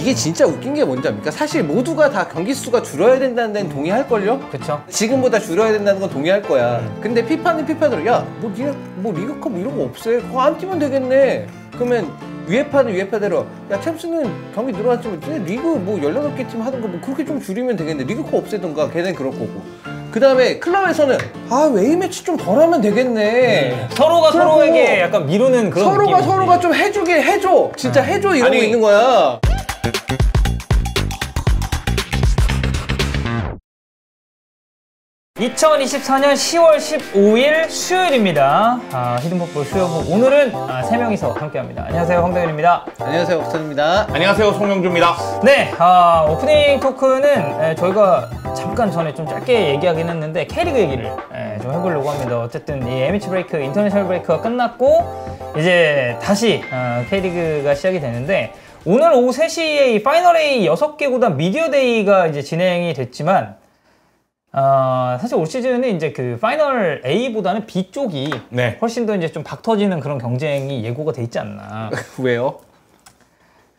이게 진짜 웃긴 게 뭔지 압니까? 사실 모두가 다 경기 수가 줄어야 된다는 데는 동의할걸요? 그쵸. 지금보다 줄어야 된다는 건 동의할 거야. 근데 피파는 피파대로 야, 뭐 리그컵 이런 거 없애. 그거 안 뛰면 되겠네. 그러면 UEFA는 UEFA대로 야, 챔스는 경기 늘어났지만 리그 뭐 18개 팀 하던 거 뭐 그렇게 좀 줄이면 되겠네. 리그컵 없애던가. 걔는 그럴 거고. 그 다음에 클럽에서는 아, A매치 좀 덜 하면 되겠네. 서로가 서로에게 약간 미루는 그런 서로가 좀 해주게 해줘. 진짜 해줘 이러고 있는 거야. (2024년 10월 15일) 수요일입니다. 히든풋볼 수요일 오늘은 3명이서 함께합니다. 안녕하세요, 황동현입니다. 안녕하세요, 박찬입니다. 안녕하세요, 송영주입니다. 네, 오프닝 토크는 저희가 잠깐 전에 좀 짧게 얘기하긴 했는데 K리그 얘기를 좀 해보려고 합니다. 어쨌든 이 MH 브레이크, 인터내셔널 브레이크가 끝났고 이제 다시 K리그가 시작이 되는데, 오늘 오후 3시에 이 파이널 A 6개 구단 미디어 데이가 이제 진행이 됐지만, 사실 올 시즌은 이제 그 파이널 A보다는 B 쪽이 훨씬 더 이제 좀 박 터지는 그런 경쟁이 예고가 돼 있지 않나. 왜요?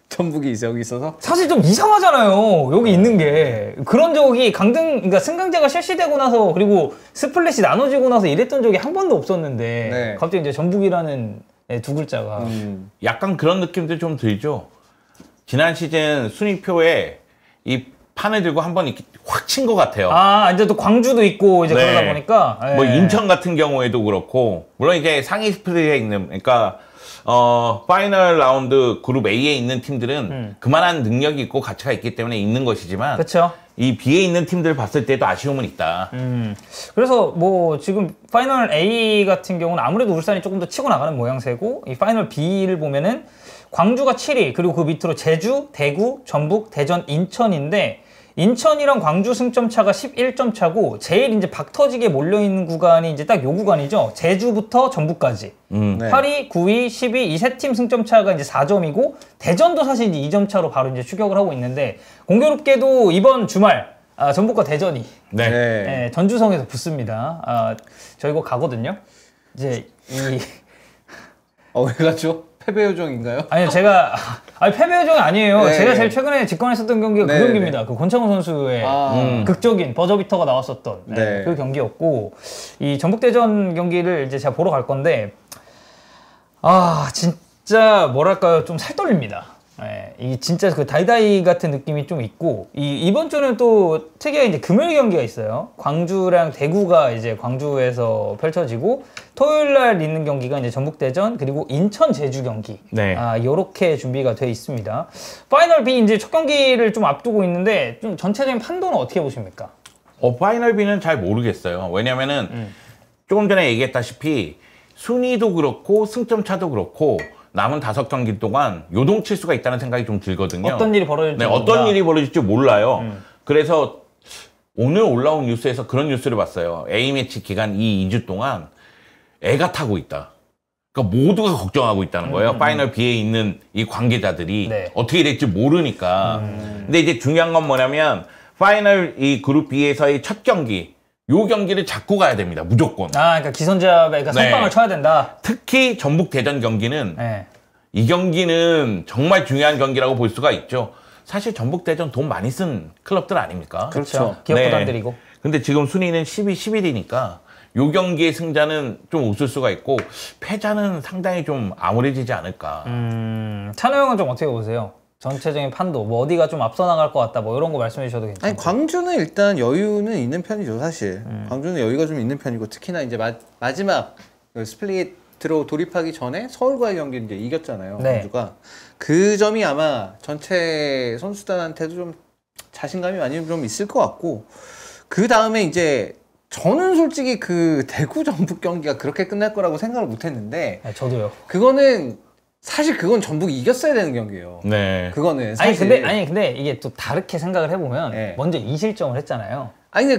전북이 여기 있어서? 사실 좀 이상하잖아요. 여기 있는 게. 그런 적이 그러니까 승강제가 실시되고 나서, 그리고 스플릿이 나눠지고 나서 이랬던 적이 한 번도 없었는데, 갑자기 이제 전북이라는 두 글자가. 약간 그런 느낌도 좀 들죠. 지난 시즌 순위표에 이 판을 들고 한번 이렇게 확 친 것 같아요. 이제 또 광주도 있고 이제 그러다 보니까. 뭐 인천 같은 경우에도 그렇고, 물론 이제 상위 스플릿에 있는, 그러니까 파이널 라운드 그룹 A에 있는 팀들은 그만한 능력이 있고 가치가 있기 때문에 있는 것이지만, 그렇죠. 이 B에 있는 팀들 봤을 때도 아쉬움은 있다. 그래서 뭐 지금 파이널 A 같은 경우는 아무래도 울산이 조금 더 치고 나가는 모양새고, 이 파이널 B를 보면은 광주가 7위, 그리고 그 밑으로 제주, 대구, 전북, 대전, 인천인데, 인천이랑 광주 승점 차가 11점 차고, 제일 이제 박 터지게 몰려있는 구간이 이제 딱 요 구간이죠. 제주부터 전북까지. 8위, 9위, 10위 이 세 팀 승점 차가 이제 4점이고, 대전도 사실 이제 2점 차로 바로 이제 추격을 하고 있는데, 공교롭게도 이번 주말 전북과 대전이 전주성에서 붙습니다. 저희 거 가거든요. 이제 왜 가죠? 패배 요정인가요? 아니요, 패배 요정이 아니에요. 제가 제일 최근에 직관했었던 경기가 그 경기입니다. 그 권창훈 선수의 극적인 버저비터가 나왔었던 그 경기였고, 이 전북대전 경기를 이제 제가 보러 갈 건데, 진짜 뭐랄까요, 좀 살떨립니다. 이게 진짜 그 다이다이 같은 느낌이 좀 있고, 이번 주는 또 특이하게 이제 금요일 경기가 있어요. 광주랑 대구가 이제 광주에서 펼쳐지고, 토요일 날 있는 경기가 이제 전북대전, 그리고 인천 제주 경기. 요렇게 준비가 돼 있습니다. 파이널 B 이제 첫 경기를 좀 앞두고 있는데, 좀 전체적인 판도는 어떻게 보십니까? 파이널 B는 잘 모르겠어요. 왜냐면은 조금 전에 얘기했다시피 순위도 그렇고 승점 차도 그렇고, 남은 5경기 동안 요동칠 수가 있다는 생각이 좀 들거든요. 어떤 일이 벌어질지 어떤 일이 벌어질지 몰라요. 그래서 오늘 올라온 뉴스에서 그런 뉴스를 봤어요. A매치 기간 이 2주 동안 애가 타고 있다. 그러니까 모두가 걱정하고 있다는 거예요. 파이널 B에 있는 이 관계자들이 어떻게 될지 모르니까. 근데 이제 중요한 건 뭐냐면, 파이널 이 그룹 B에서의 첫 경기, 요 경기를 잡고 가야 됩니다. 무조건. 그러니까 기선제압에 선빵을 쳐야 된다. 특히 전북 대전 경기는 이 경기는 정말 중요한 경기라고 볼 수가 있죠. 사실 전북 대전 돈 많이 쓴 클럽들 아닙니까? 그렇죠. 기업 부담들이고. 근데 지금 순위는 10위, 11위니까 요 경기의 승자는 좀 웃을 수가 있고, 패자는 상당히 좀 암울해지지 않을까. 찬호 형은 좀 어떻게 보세요? 전체적인 판도, 뭐 어디가 좀 앞서 나갈 것 같다, 뭐 이런 거 말씀해 주셔도 괜찮아요. 아니, 광주는 일단 여유는 있는 편이죠, 사실. 광주는 여유가 좀 있는 편이고, 특히나 이제 마지막 스플릿으로 돌입하기 전에 서울과의 경기를 이제 이겼잖아요, 광주가. 그 점이 아마 전체 선수단한테도 좀 자신감이 많이 좀 있을 것 같고, 그 다음에 이제 저는 솔직히 그 대구 전북 경기가 그렇게 끝날 거라고 생각을 못 했는데, 저도요. 사실 그건 전북이 이겼어야 되는 경기예요. 그거는 사실. 근데 이게 또 다르게 생각을 해보면, 먼저 2실점을 했잖아요.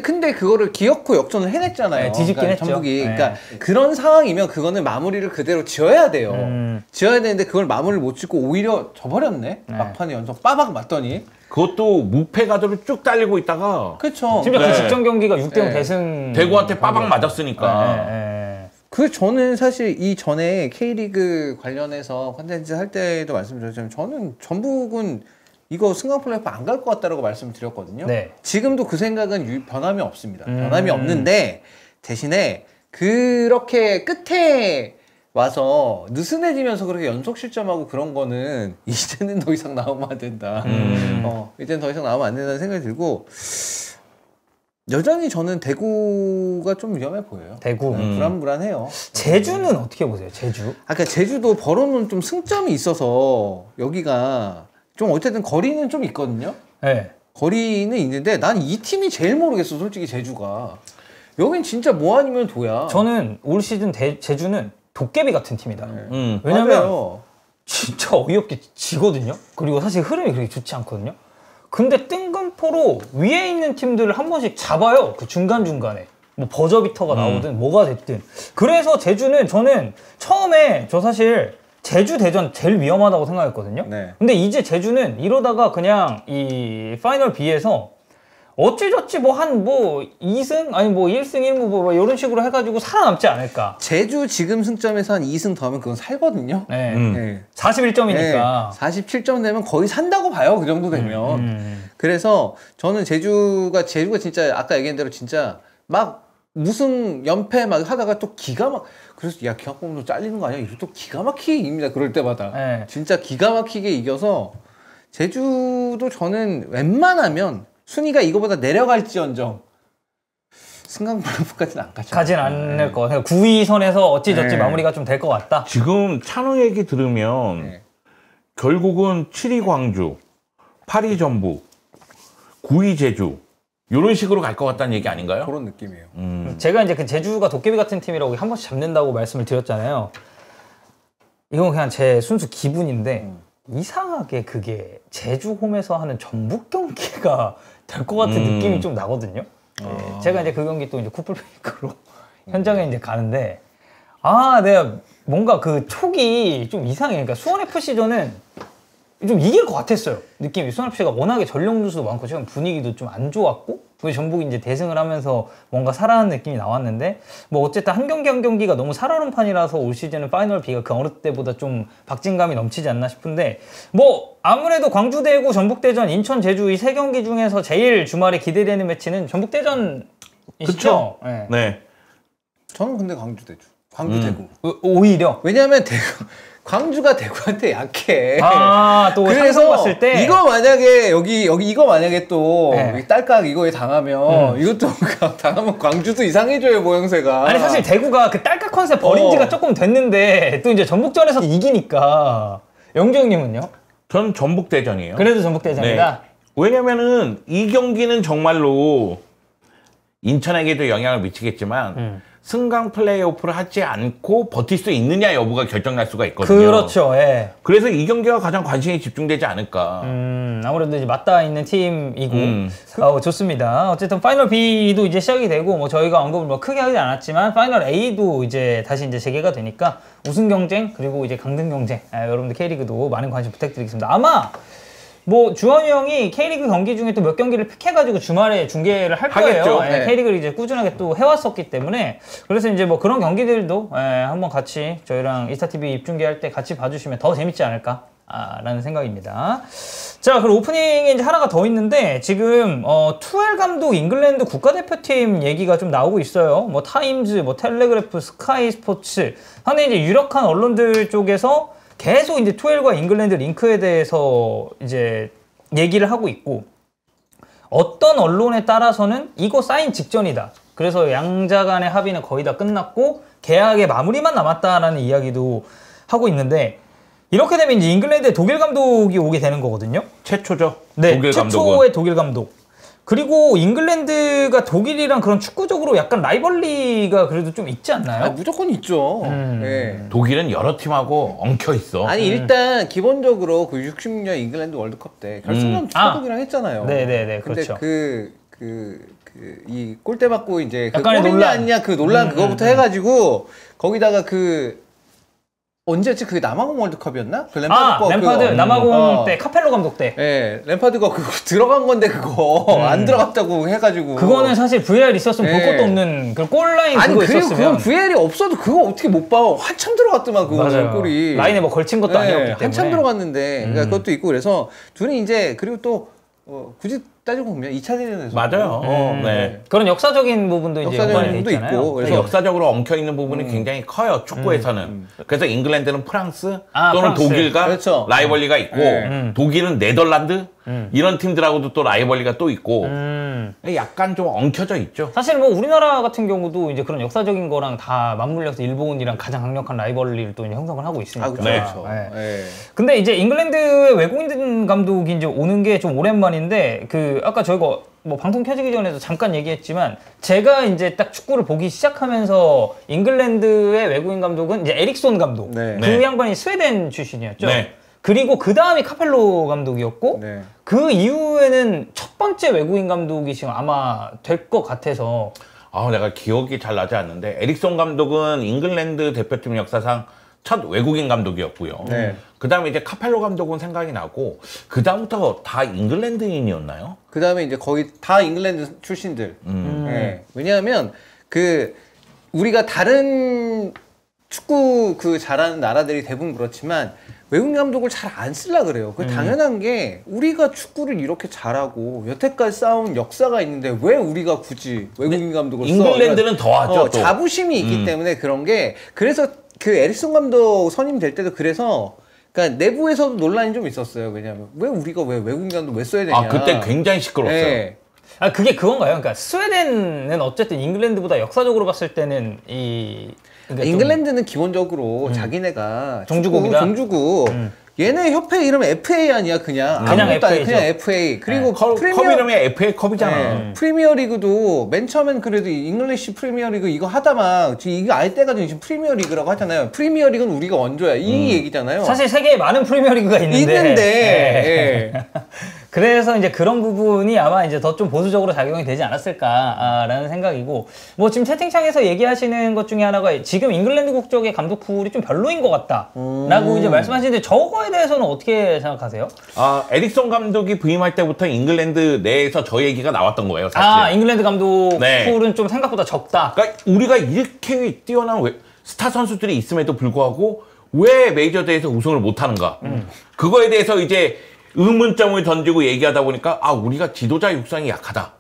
근데 그거를 기어코 역전을 해냈잖아요. 뒤집긴 했죠. 전북이. 그러니까 그런 상황이면 그거는 마무리를 그대로 지어야 돼요. 지어야 되는데 그걸 마무리를 못 짓고 오히려 져버렸네. 막판에 연속 빠박 맞더니. 그것도 무패 가도를 쭉 달리고 있다가. 그렇죠. 심지어 그 직전 경기가 6대0 대승. 대구한테 빠박 맞았으니까. 저는 사실 이 전에 K리그 관련해서 컨텐츠 할 때도 말씀드렸지만, 저는 전북은 이거 승강 플레이오프 안 갈 것 같다라고 말씀을 드렸거든요. 네. 지금도 그 생각은 변함이 없습니다. 변함이 없는데 대신에 그렇게 끝에 와서 느슨해지면서 그렇게 연속 실점하고 그런 거는 이제는 더 이상 나오면 안 된다. 이제는 더 이상 나오면 안 된다는 생각이 들고 여전히 저는 대구가 좀 위험해 보여요. 대구. 불안불안해요. 제주는 어떻게 보세요? 제주? 아까 제주도 벌어놓은 좀 승점이 있어서 여기가 좀 어쨌든 거리는 좀 있거든요. 네. 거리는 있는데 난 이 팀이 제일 모르겠어, 솔직히 제주가. 여긴 진짜 뭐 아니면 도야. 저는 올 시즌 제주는 도깨비 같은 팀이다. 네. 왜냐면 맞아요. 진짜 어이없게 지거든요. 그리고 사실 흐름이 그렇게 좋지 않거든요. 근데 뜬금포로 위에 있는 팀들을 한 번씩 잡아요. 그 중간중간에. 뭐 버저비터가 나오든 뭐가 됐든. 그래서 제주는 저는 처음에 저 사실 제주 대전 제일 위험하다고 생각했거든요. 네. 근데 이제 제주는 이러다가 그냥 이 파이널 B에서 어찌저찌 뭐 한 2승? 아니 뭐 1승 1무 뭐 이런 식으로 해가지고 살아남지 않을까. 제주 지금 승점에서 한 2승 더하면 그건 살거든요. 네. 네. 41점이니까. 47점 되면 거의 산다고 봐요. 그 정도 되면. 그래서 저는 제주가 진짜 아까 얘기한 대로 진짜 막 무승 연패 막 하다가 또 그래서 야 기합공도 잘리는 거 아니야? 이러고 또 기가 막히게 이깁니다. 그럴 때마다. 네. 진짜 기가 막히게 이겨서 제주도 저는 웬만하면 순위가 이거보다 내려갈지언정 승강 플레이오프까지는 안 가죠. 가진 않을 것 같아요. 9위 선에서 어찌저찌 네. 마무리가 좀 될 것 같다. 지금 찬우 얘기 들으면 네. 결국은 7위 광주, 8위 전북, 9위 제주 이런 식으로 갈 것 같다는 얘기 아닌가요? 그런 느낌이에요. 제가 이제 그 제주가 도깨비 같은 팀이라고 한 번씩 잡는다고 말씀을 드렸잖아요. 이건 그냥 제 순수 기분인데 이상하게 그게 제주 홈에서 하는 전북 경기가 될 것 같은 느낌이 좀 나거든요. 네, 제가 이제 그 경기 또 이제 쿠플메이커로 현장에 이제 가는데 내가 뭔가 그 촉이 좀 이상해. 그러니까 수원 FC전은 좀 이길 것 같았어요. 느낌이. 수원 FC가 워낙에 전력 누수도 많고 지금 분위기도 좀 안 좋았고 그 전북이 이제 대승을 하면서 뭔가 살아난 느낌이 나왔는데 뭐 어쨌든 한 경기 한 경기가 너무 살아오른 판이라서 올 시즌은 파이널 B가 그 어느 때보다 좀 박진감이 넘치지 않나 싶은데 뭐 아무래도 광주 대구, 전북 대전, 인천 제주 이 세 경기 중에서 제일 주말에 기대되는 매치는 전북 대전이시죠? 그쵸? 네. 네. 저는 근데 광주 대구. 오히려 왜냐하면 광주가 대구한테 약해. 또 그래서 상성 봤을 때 이거 만약에 여기 이거 만약에 또 네. 딸깍 이거에 당하면 이것도 당하면 광주도 이상해져요 모양새가. 아니 사실 대구가 그 딸깍 컨셉 버린 지가 조금 됐는데 또 이제 전북전에서 이기니까 영정님은요? 전 전북 대전이에요. 그래도 전북 대전이다. 네. 왜냐면은 이 경기는 정말로 인천에게도 영향을 미치겠지만 승강 플레이오프를 하지 않고 버틸 수 있느냐 여부가 결정날 수가 있거든요. 그렇죠. 예. 그래서 이 경기가 가장 관심이 집중되지 않을까. 아무래도 이제 맞닿아 있는 팀이고 좋습니다. 어쨌든 파이널 B도 이제 시작이 되고 뭐 저희가 언급을 뭐 크게 하지 않았지만 파이널 A도 이제 다시 이제 재개가 되니까 우승 경쟁 그리고 이제 강등 경쟁 여러분들 K리그도 많은 관심 부탁드리겠습니다. 아마 뭐 주원이 형이 K리그 경기 중에 또 몇 경기를 픽해가지고 주말에 중계를 할 거예요. 하겠죠. 예, 네. K리그를 이제 꾸준하게 또 해왔었기 때문에 그래서 이제 뭐 그런 경기들도 한번 같이 저희랑 이스타TV 입중계할 때 같이 봐주시면 더 재밌지 않을까 라는 생각입니다. 자, 그리고 오프닝에 이제 하나가 더 있는데 지금 투엘 감독 잉글랜드 국가대표팀 얘기가 좀 나오고 있어요. 뭐 타임즈, 뭐 텔레그래프, 스카이 스포츠 상당히 이제 유력한 언론들 쪽에서 계속 이제 투엘과 잉글랜드 링크에 대해서 이제 얘기를 하고 있고 어떤 언론에 따라서는 이거 사인 직전이다. 그래서 양자 간의 합의는 거의 다 끝났고 계약의 마무리만 남았다라는 이야기도 하고 있는데 이렇게 되면 이제 잉글랜드에 독일 감독이 오게 되는 거거든요. 최초죠. 네, 독일 최초의 감독은. 독일 감독. 그리고 잉글랜드가 독일이랑 그런 축구적으로 약간 라이벌리가 그래도 좀 있지 않나요? 무조건 있죠. 네. 독일은 여러 팀하고 엉켜 있어. 아니 일단 기본적으로 그 66년 잉글랜드 월드컵 때 결승전 축구국이랑 했잖아요. 네네네, 근데 그렇죠. 이 골대 맞고 이제 그 약간의 골이냐 논란. 아니냐 그 논란 그거부터 해가지고 거기다가 그 언제였지? 그게 남아공 월드컵이었나? 그 램파드 거 램파드 남아공 때 카펠로 감독 때. 네, 램파드가 그거 들어간 건데 그거 안 들어갔다고 해가지고. 그거는 사실 VAR 있었으면 볼 것도 없는 그 골라인 아니, 그거 그리고 있었으면. 그건 VAR이 없어도 그거 어떻게 못 봐? 한참 들어갔더만 그거 골이. 라인에 뭐 걸친 것도 아니었기 때문에. 한참 들어갔는데, 그러니까 그것도 있고 그래서 둘이 이제 그리고 또 굳이 따지고 보면 2차 대전에서 맞아요. 네. 그런 역사적인 부분도 이제 연관이 돼 있잖아요. 있고, 그래서 역사적으로 엉켜 있는 부분이 굉장히 커요. 축구에서는. 그래서 잉글랜드는 프랑스 또는 프랑스. 독일과 그렇죠. 라이벌리가 있고 독일은 네덜란드 이런 팀들하고도 또 라이벌리가 또 있고 약간 좀 엉켜져 있죠. 사실 뭐 우리나라 같은 경우도 이제 그런 역사적인 거랑 다 맞물려서 일본이랑 가장 강력한 라이벌리를 또 이제 형성을 하고 있으니까. 그렇죠. 네. 네. 근데 이제 잉글랜드의 외국인 감독이 이제 오는 게 좀 오랜만인데 그 아까 저희가 뭐 방송 켜지기 전에도 잠깐 얘기했지만 제가 이제 딱 축구를 보기 시작하면서 잉글랜드의 외국인 감독은 이제 에릭손 감독. 네. 그 양반이 스웨덴 출신이었죠. 네. 그리고 그 다음이 카펠로 감독이었고 네. 그 이후에는 첫 번째 외국인 감독이 지금 아마 될 것 같아서 내가 기억이 잘 나지 않는데 에릭son 감독은 잉글랜드 대표팀 역사상 첫 외국인 감독이었고요. 네. 그 다음에 이제 카펠로 감독은 생각이 나고 그 다음부터 다 잉글랜드인이었나요? 그 다음에 이제 거의 다 잉글랜드 출신들. 네. 왜냐하면 그 우리가 다른 축구 그 잘하는 나라들이 대부분 그렇지만 외국인 감독을 잘 안 쓰려 그래요. 그 당연한 게 우리가 축구를 이렇게 잘하고 여태까지 쌓아온 역사가 있는데 왜 우리가 굳이 외국인 감독을 써? 잉글랜드는 더 하죠. 또. 자부심이 있기 때문에 그런 게 그래서 그 에릭슨 감독 선임될 때도 그래서 그러니까 내부에서도 논란이 좀 있었어요. 왜냐하면 왜 우리가 왜 외국인 감독 왜 써야 되냐. 그때 굉장히 시끄러웠어요. 네. 그게 그건가요? 그러니까 스웨덴은 어쨌든 잉글랜드보다 역사적으로 봤을 때는 그러니까 잉글랜드는 기본적으로 자기네가 종주국이다. 종주국. 얘네 협회 이름은 FA 아니야 그냥 FA 죠. 그냥 FA. 그리고 컵 이름이 FA 컵이잖아. 프리미어리그도 맨 처음엔 그래도 잉글리시 프리미어리그 이거 하다가 지금 이거 아예 떼가지고 지금 프리미어리그라고 하잖아요. 프리미어리그는 우리가 원조야 이 얘기잖아요. 사실 세계에 많은 프리미어리그가 있는데 예. 그래서 이제 그런 부분이 아마 이제 더 좀 보수적으로 작용이 되지 않았을까라는 생각이고 뭐 지금 채팅창에서 얘기하시는 것 중에 하나가 지금 잉글랜드 국적의 감독풀이 좀 별로인 것 같다라고 이제 말씀하시는데 저거에 대해서는 어떻게 생각하세요? 에릭son 감독이 부임할 때부터 잉글랜드 내에서 저 얘기가 나왔던 거예요. 사실. 잉글랜드 감독풀은 좀 생각보다 적다. 그러니까 우리가 이렇게 뛰어난 스타 선수들이 있음에도 불구하고 왜 메이저대회에서 우승을 못하는가? 그거에 대해서 이제 의문점을 던지고 얘기하다 보니까 우리가 지도자 육성이 약하다.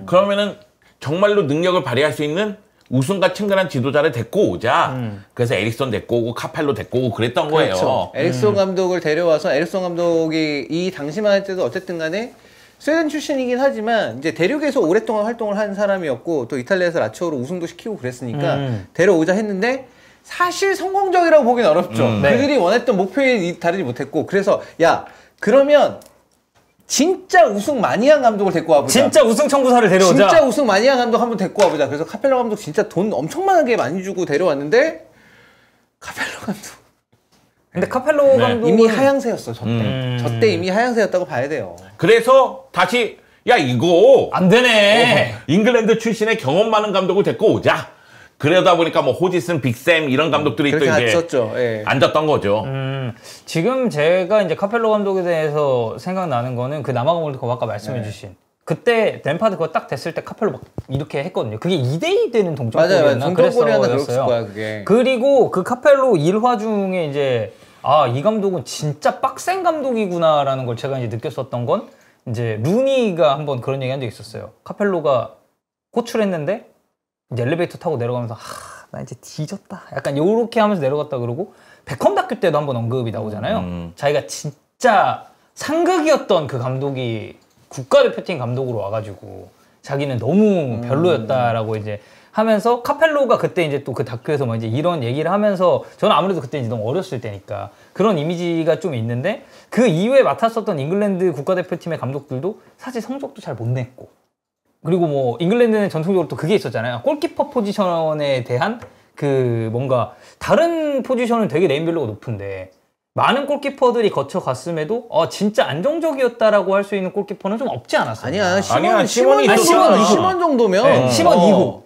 그러면은 정말로 능력을 발휘할 수 있는 우승과 친근한 지도자를 데리고 오자. 그래서 에릭son 데리고 오고 카펠로 데리고 오고 그랬던 거예요. 그렇죠. 에릭슨 감독을 데려와서 에릭슨 감독이 이 당시만 할 때도 어쨌든 간에 스웨덴 출신이긴 하지만 이제 대륙에서 오랫동안 활동을 한 사람이었고 또 이탈리아에서 라치오로 우승도 시키고 그랬으니까 데려오자 했는데 사실 성공적이라고 보기는 어렵죠. 그들이 원했던 목표에 다르지 못했고 그래서 그러면 진짜 우승 많이 한 감독을 데리고 와보자. 진짜 우승 청구사를 데려오자. 진짜 우승 많이 한 감독 한번 데리고 와보자. 그래서 카펠로 감독 진짜 돈 엄청나게 많이 주고 데려왔는데 카펠로 감독 근데 카펠로 감독은 이미 하향세였어. 저때 이미 하향세였다고 봐야 돼요. 그래서 다시 이거 안 되네. 잉글랜드 출신의 경험 많은 감독을 데리고 오자. 그러다 보니까 뭐 호지슨, 빅샘 이런 감독들이 또 이제 앉았던 거죠. 지금 제가 이제 카펠로 감독에 대해서 생각나는 거는 그 남아공 월드컵 아까 말씀해주신 그때 램파드 그거 딱 됐을 때 카펠로 막 이렇게 했거든요. 그게 2대2 되는 동점골이었나? 동점골이었나 그랬을 거야 그게. 그리고 그 카펠로 일화 중에 이제 이 감독은 진짜 빡센 감독이구나라는 걸 제가 이제 느꼈었던 건 이제 루니가 한번 그런 얘기 한 적이 있었어요. 카펠로가 호출을 했는데 이제 엘리베이터 타고 내려가면서 나 이제 뒤졌다. 약간 요렇게 하면서 내려갔다 그러고 베컴 다큐 때도 한번 언급이 나오잖아요. 자기가 진짜 상극이었던 그 감독이 국가대표팀 감독으로 와가지고 자기는 너무 별로였다라고 이제 하면서 카펠로가 그때 이제 또 그 다큐에서 뭐 이제 이런 얘기를 하면서 저는 아무래도 그때 이제 너무 어렸을 때니까 그런 이미지가 좀 있는데 그 이후에 맡았었던 잉글랜드 국가대표팀의 감독들도 사실 성적도 잘 못 냈고 그리고 뭐 잉글랜드는 전통적으로 또 그게 있었잖아요. 골키퍼 포지션에 대한 그 뭔가 다른 포지션은 되게 네임밸류가 높은데 많은 골키퍼들이 거쳐갔음에도 진짜 안정적이었다라고 할 수 있는 골키퍼는 좀 없지 않았어요. 아니야. 심원 정도면. 네, 심원 이후.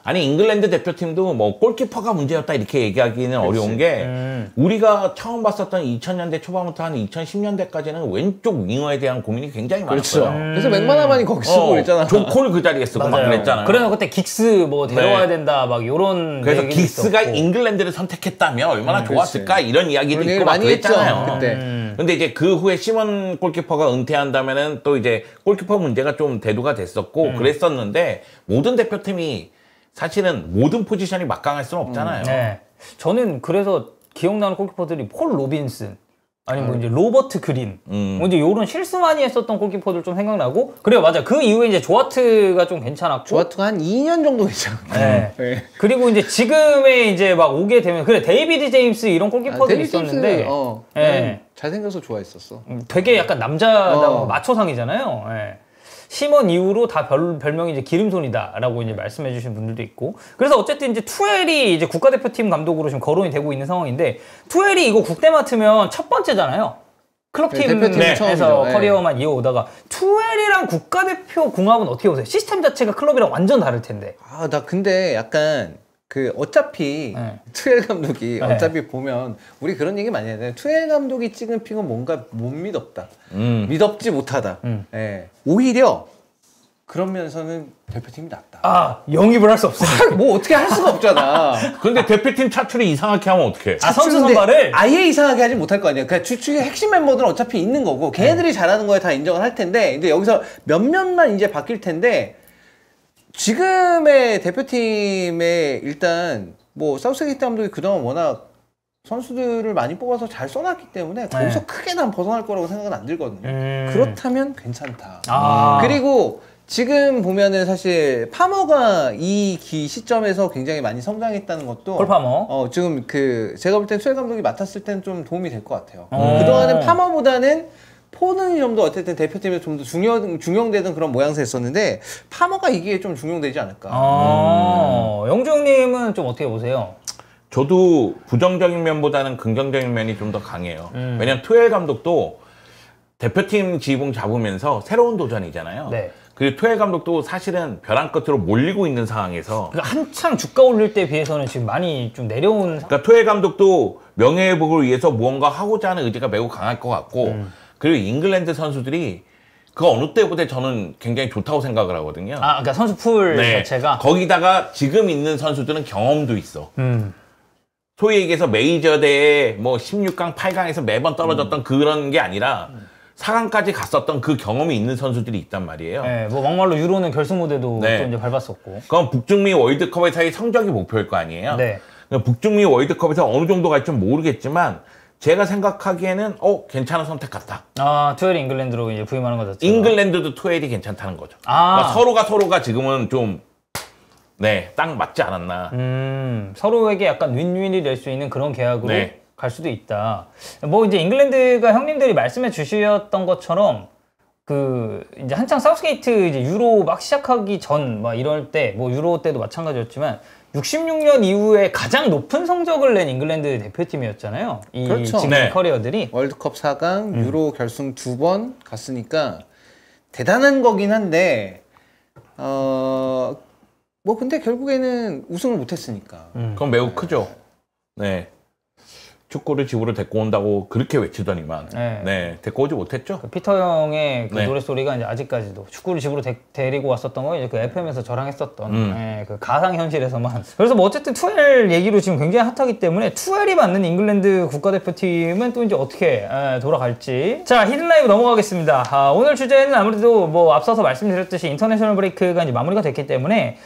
아니 잉글랜드 대표팀도 뭐 골키퍼가 문제였다 이렇게 얘기하기는 어려운 게 우리가 처음 봤었던 2000년대 초반부터 한 2010년대까지는 왼쪽 윙어에 대한 고민이 굉장히 많았어요. 그래서 맥마나만이 거기 쓰고 그랬잖아. 조콜 그 자리에 쓰고 막 그랬잖아요. 그래서 그때 긱스 뭐 데려와야 된다 막 요런 그래서 얘기도 긱스가 있었고. 잉글랜드를 선택했다면 얼마나 좋았을까 이런 이야기도 그런 있고 얘기 막 많이 그랬잖아요. 했죠, 그때. 근데 이제 그 후에 시몬 골키퍼가 은퇴한다면은 또 이제 골키퍼 문제가 좀 대두가 됐었고 그랬었는데 모든 대표팀이 사실은 모든 포지션이 막강할 수는 없잖아요. 네. 저는 그래서 기억나는 골키퍼들이 폴 로빈슨 아니면 뭐 이제 로버트 그린 뭐 이제 요런 실수 많이 했었던 골키퍼들 좀 생각나고 그래요. 맞아. 그 이후에 이제 조하트가 좀 괜찮았고 조하트가 한 2년 정도 괜찮았고. 네. 네. 그리고 이제 지금의 이제 막 오게 되면 그래 데이비드 제임스 이런 골키퍼들이 있었는데 네. 잘생겨서 좋아했었어. 되게 약간 남자다워 마초상이잖아요. 예. 시먼 이후로 다 별명이 이제 기름손이다라고 이제 말씀해주신 분들도 있고. 그래서 어쨌든 이제 투엘이 이제 국가대표팀 감독으로 지금 거론이 되고 있는 상황인데 투엘이 이거 국대 맡으면 첫 번째잖아요. 클럽팀에서 커리어만 이어오다가 투엘이랑 국가대표 궁합은 어떻게 보세요? 시스템 자체가 클럽이랑 완전 다를 텐데. 아, 나 근데 약간 그 어차피 투엘 감독이 어차피 보면 우리 그런 얘기 많이 하잖아요. 투엘 감독이 찍은 픽은 뭔가 못 믿었다. 믿업지 못하다. 오히려 그런 면에서는 대표팀이 낫다. 아, 영입을 할 수 없어요. 뭐 어떻게 할 수가 없잖아. 근데 대표팀 차출이 이상하게 하면 어떡해? 아, 선수 선발을 아예 이상하게 하지 못할 거 아니야. 그러니까 주축의 핵심 멤버들은 어차피 있는 거고 걔네들이 잘하는 거에 다 인정을 할 텐데 이제 여기서 몇몇만 이제 바뀔 텐데 지금의 대표팀에 일단 뭐 사우스게이트 감독이 그동안 워낙 선수들을 많이 뽑아서 잘 써놨기 때문에 거기서 크게 난 벗어날 거라고 생각은 안 들거든요. 그렇다면 괜찮다. 그리고 지금 보면은 사실 파머가 이 시점에서 굉장히 많이 성장했다는 것도 폴 파머. 지금 그 제가 볼 땐 수엘 감독이 맡았을 때는 좀 도움이 될 것 같아요. 그동안은 파머보다는 포는 좀 더 어쨌든 대표팀에서 좀 더 중용되던 그런 모양새였었는데 파머가 이게 좀 중용되지 않을까. 영주형님은 좀 어떻게 보세요? 저도 부정적인 면보다는 긍정적인 면이 좀 더 강해요. 왜냐면 투엘 감독도 대표팀 지붕 잡으면서 새로운 도전이잖아요. 네. 그리고 투엘 감독도 사실은 벼랑 끝으로 몰리고 있는 상황에서 그러니까 한창 주가 올릴 때 비해서는 지금 많이 좀 내려온 그러니까 투엘 감독도 명예회복을 위해서 무언가 하고자 하는 의지가 매우 강할 것 같고 그리고 잉글랜드 선수들이 그 어느 때보다 저는 굉장히 좋다고 생각을 하거든요. 아, 그러니까 선수 풀 자체가 거기다가 지금 있는 선수들은 경험도 있어. 소위 얘기해서 메이저 대회 뭐 16강, 8강에서 매번 떨어졌던 그런 게 아니라 4강까지 갔었던 그 경험이 있는 선수들이 있단 말이에요. 네, 뭐 막말로 유로는 결승 무대도 또 이제 밟았었고. 그럼 북중미 월드컵에서의 성적이 목표일 거 아니에요. 네. 북중미 월드컵에서 어느 정도 갈지 모르겠지만 제가 생각하기에는 괜찮은 선택 같다. 아, 투엘이 잉글랜드로 이제 부임하는 거죠. 잉글랜드도 투엘이 괜찮다는 거죠. 그러니까 서로가 지금은 좀 딱 맞지 않았나. 서로에게 약간 윈윈이 될 수 있는 그런 계약으로 갈 수도 있다. 뭐 이제 잉글랜드가 형님들이 말씀해 주셨던 것처럼 그 이제 한창 사우스게이트 이제 유로 막 시작하기 전 막 이럴 때 뭐 유로 때도 마찬가지였지만 66년 이후에 가장 높은 성적을 낸 잉글랜드 대표팀이었잖아요. 이 지금 커리어들이 월드컵 4강, 유로 결승 2번 갔으니까 대단한 거긴 한데 뭐 근데 결국에는 우승을 못했으니까. 그건 매우 크죠. 네. 축구를 집으로 데리고 온다고 그렇게 외치더니만 데리고 오지 못했죠. 그 피터 형의 그 노랫소리가 이제 아직까지도 축구를 집으로 데리고 왔었던 거 이제 그 FM에서 저랑 했었던 그 가상 현실에서만. 그래서 뭐 어쨌든 투엘 얘기로 지금 굉장히 핫하기 때문에 투엘이 맞는 잉글랜드 국가대표팀은 또 이제 어떻게 돌아갈지. 자, 히든 라이브 넘어가겠습니다. 오늘 주제는 아무래도 뭐 앞서서 말씀드렸듯이 인터내셔널 브레이크가 이제 마무리가 됐기 때문에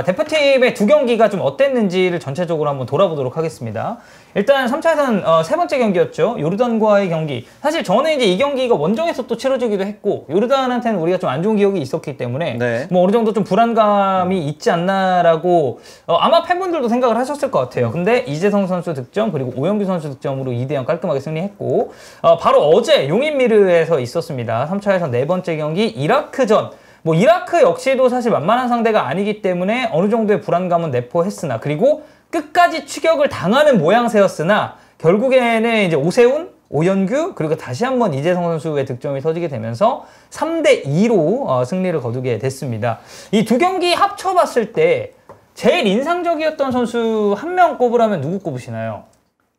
대표팀의 두 경기가 좀 어땠는지를 전체적으로 한번 돌아보도록 하겠습니다. 일단 3차에서는 세 번째 경기였죠. 요르단과의 경기. 사실 저는 이제 이 경기가 원정에서 또 치러지기도 했고 요르단한테는 우리가 좀 안 좋은 기억이 있었기 때문에 뭐 어느 정도 좀 불안감이 있지 않나라고 아마 팬분들도 생각을 하셨을 것 같아요. 근데 이재성 선수 득점 그리고 오영규 선수 득점으로 2대0 깔끔하게 승리했고 바로 어제 용인미르에서 있었습니다. 3차에서 네 번째 경기 이라크전. 뭐 이라크 역시도 사실 만만한 상대가 아니기 때문에 어느 정도의 불안감은 내포했으나 그리고 끝까지 추격을 당하는 모양새였으나 결국에는 이제 오세훈, 오연규 그리고 다시 한번 이재성 선수의 득점이 터지게 되면서 3대2로 승리를 거두게 됐습니다. 이 두 경기 합쳐봤을 때 제일 인상적이었던 선수 한 명 꼽으라면 누구 꼽으시나요?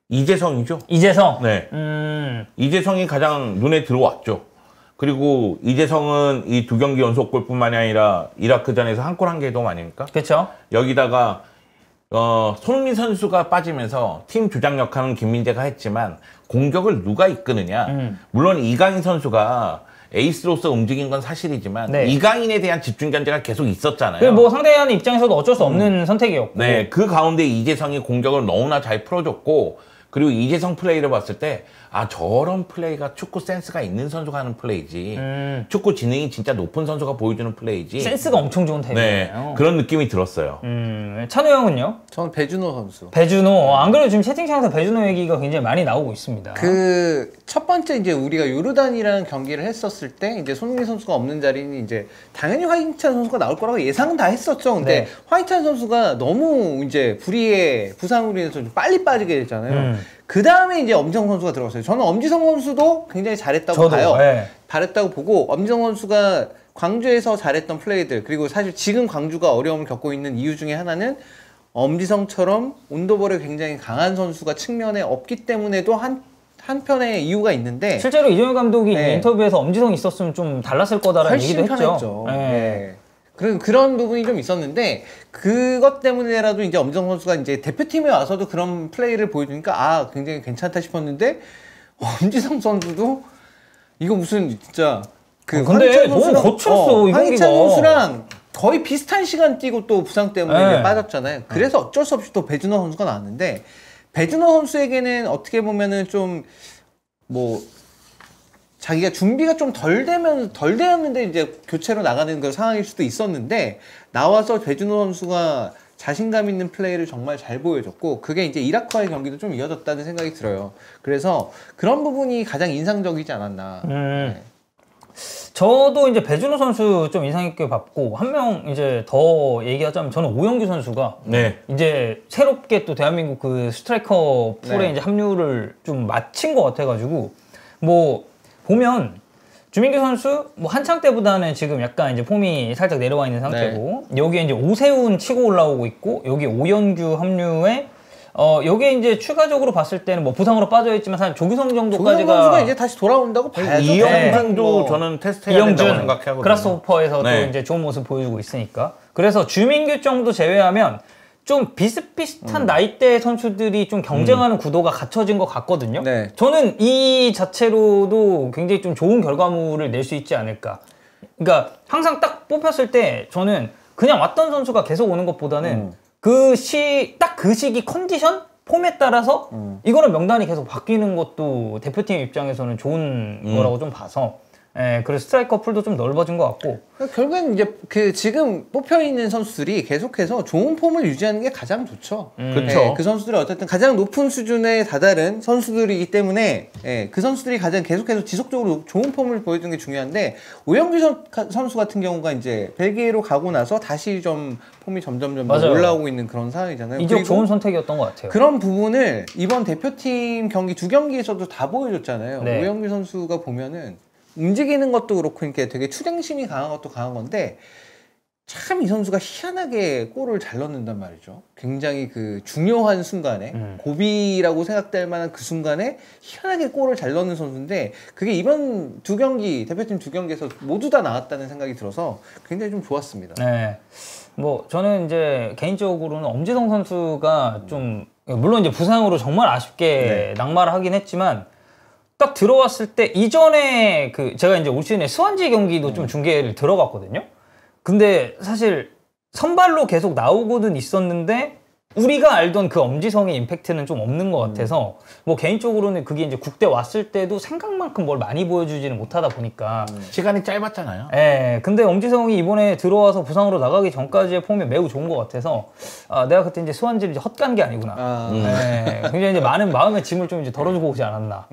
이재성이죠. 이재성. 네. 이재성이 가장 눈에 들어왔죠. 그리고 이재성은 이 2경기 연속골뿐만이 아니라 이라크전에서 한 골 한 개 도움 아닙니까? 그렇죠. 여기다가 손흥민 선수가 빠지면서 팀 주장 역할은 김민재가 했지만 공격을 누가 이끄느냐. 물론 이강인 선수가 에이스로서 움직인 건 사실이지만 네. 이강인에 대한 집중 견제가 계속 있었잖아요. 그 뭐 상대하는 입장에서도 어쩔 수 없는 선택이었고. 네, 그 가운데 이재성이 공격을 너무나 잘 풀어줬고 그리고 이재성 플레이를 봤을 때 아 저런 플레이가 축구 센스가 있는 선수가 하는 플레이지 축구 지능이 진짜 높은 선수가 보여주는 플레이지 센스가 엄청 좋은 네, 타입이에요. 그런 느낌이 들었어요. 찬우 형은요? 저는 배준호 선수. 배준호. 안 그래도 지금 채팅창에서 배준호 얘기가 굉장히 많이 나오고 있습니다. 그 첫 번째 이제 우리가 요르단이라는 경기를 했었을 때 이제 손흥민 선수가 없는 자리는 이제 당연히 화이찬 선수가 나올 거라고 예상은 다 했었죠. 근데 네. 화이찬 선수가 너무 이제 불의의 부상으로 인해서 좀 빨리 빠지게 됐잖아요. 그 다음에 이제 엄지성 선수가 들어갔어요. 저는 엄지성 선수도 굉장히 잘했다고 저도, 봐요. 네. 잘했다고 보고 엄지성 선수가 광주에서 잘했던 플레이들 그리고 사실 지금 광주가 어려움을 겪고 있는 이유 중에 하나는 엄지성처럼 온도볼에 굉장히 강한 선수가 측면에 없기 때문에도 한편의 이유가 있는데 실제로 이정현 감독이 네. 인터뷰에서 엄지성 있었으면 좀 달랐을 거다라는 훨씬 얘기도 했죠. 편했죠. 네. 네. 그런 부분이 좀 있었는데 그것 때문에라도 이제 엄지성 선수가 이제 대표팀에 와서도 그런 플레이를 보여주니까 아 굉장히 괜찮다 싶었는데 엄지성 선수도 이거 무슨 진짜 그 근데 황희찬 너무 선수랑, 거쳤어, 이 황희찬 경기가. 선수랑 거의 비슷한 시간 뛰고 또 부상 때문에 네. 이제 빠졌잖아요. 그래서 어쩔 수 없이 또 배준호 선수가 나왔는데 배준호 선수에게는 어떻게 보면은 좀 뭐 자기가 준비가 좀 덜 되었는데 이제 교체로 나가는 그런 상황일 수도 있었는데 나와서 배준호 선수가 자신감 있는 플레이를 정말 잘 보여줬고 그게 이제 이라크와의 경기도 좀 이어졌다는 생각이 들어요. 그래서 그런 부분이 가장 인상적이지 않았나. 네. 저도 이제 배준호 선수 좀 인상 깊게 봤고 한 명 이제 더 얘기하자면 저는 오영규 선수가 네. 이제 새롭게 또 대한민국 그 스트라이커 풀에 네. 이제 합류를 좀 마친 것 같아가지고 뭐 보면 주민규 선수 뭐 한창 때보다는 지금 약간 이제 폼이 살짝 내려와 있는 상태고 여기에 이제 오세훈 치고 올라오고 있고 여기 오영규 합류에 여기에 이제 추가적으로 봤을 때는 뭐 부상으로 빠져있지만 사실 조규성 조규성 정도까지가 선수가 이제 다시 돌아온다고 봐야죠. 이영준도 뭐. 저는 테스트해야 된다고 생각하거든요. 그라스호퍼에서 네. 또 이제 좋은 모습 보여주고 있으니까 그래서 주민규 정도 제외하면 좀 비슷비슷한 나이대 선수들이 좀 경쟁하는 구도가 갖춰진 것 같거든요. 네. 저는 이 자체로도 굉장히 좀 좋은 결과물을 낼 수 있지 않을까. 그러니까 항상 딱 뽑혔을 때 저는 그냥 왔던 선수가 계속 오는 것보다는 딱 그 시기 컨디션? 폼에 따라서 이거는 명단이 계속 바뀌는 것도 대표팀 입장에서는 좋은 거라고 좀 봐서 그래서 스트라이커 풀도 좀 넓어진 것 같고 결국엔 이제 그 지금 뽑혀 있는 선수들이 계속해서 좋은 폼을 유지하는 게 가장 좋죠. 그쵸. 그 선수들이 어쨌든 가장 높은 수준에 다다른 선수들이기 때문에 그 선수들이 가장 계속해서 지속적으로 좋은 폼을 보여주는 게 중요한데 오영규 선수 같은 경우가 이제 벨기에로 가고 나서 다시 좀 폼이 점점 맞아요. 올라오고 있는 그런 상황이잖아요. 이적 그리고 좋은 선택이었던 것 같아요. 그런 부분을 이번 대표팀 경기 2경기에서도 다 보여줬잖아요. 네. 오영규 선수가 보면은 움직이는 것도 그렇고 이렇게 되게 추정심이 강한 것도 강한 건데 참 이 선수가 희한하게 골을 잘 넣는단 말이죠. 굉장히 그 중요한 순간에 고비라고 생각될 만한 그 순간에 희한하게 골을 잘 넣는 선수인데 그게 이번 대표팀 2경기에서 모두 다 나왔다는 생각이 들어서 굉장히 좀 좋았습니다. 네. 뭐 저는 이제 개인적으로는 엄지성 선수가 좀 물론 이제 부상으로 정말 아쉽게 낙마를 하긴 했지만 딱 들어왔을 때 이전에 제가 이제 올 시즌에 스완지 경기도 좀 중계를 들어갔거든요. 근데 사실 선발로 계속 나오고는 있었는데 우리가 알던 그 엄지성의 임팩트는 좀 없는 것 같아서 뭐 개인적으로는 그게 이제 국대 왔을 때도 생각만큼 뭘 많이 보여주지는 못하다 보니까 시간이 짧았잖아요. 예, 근데 엄지성이 이번에 들어와서 부상으로 나가기 전까지의 폼이 매우 좋은 것 같아서 내가 그때 이제 수완지를 이제 헛간 게 아니구나. 예, 굉장히 이제 많은 마음의 짐을 좀 이제 덜어주고 오지 않았나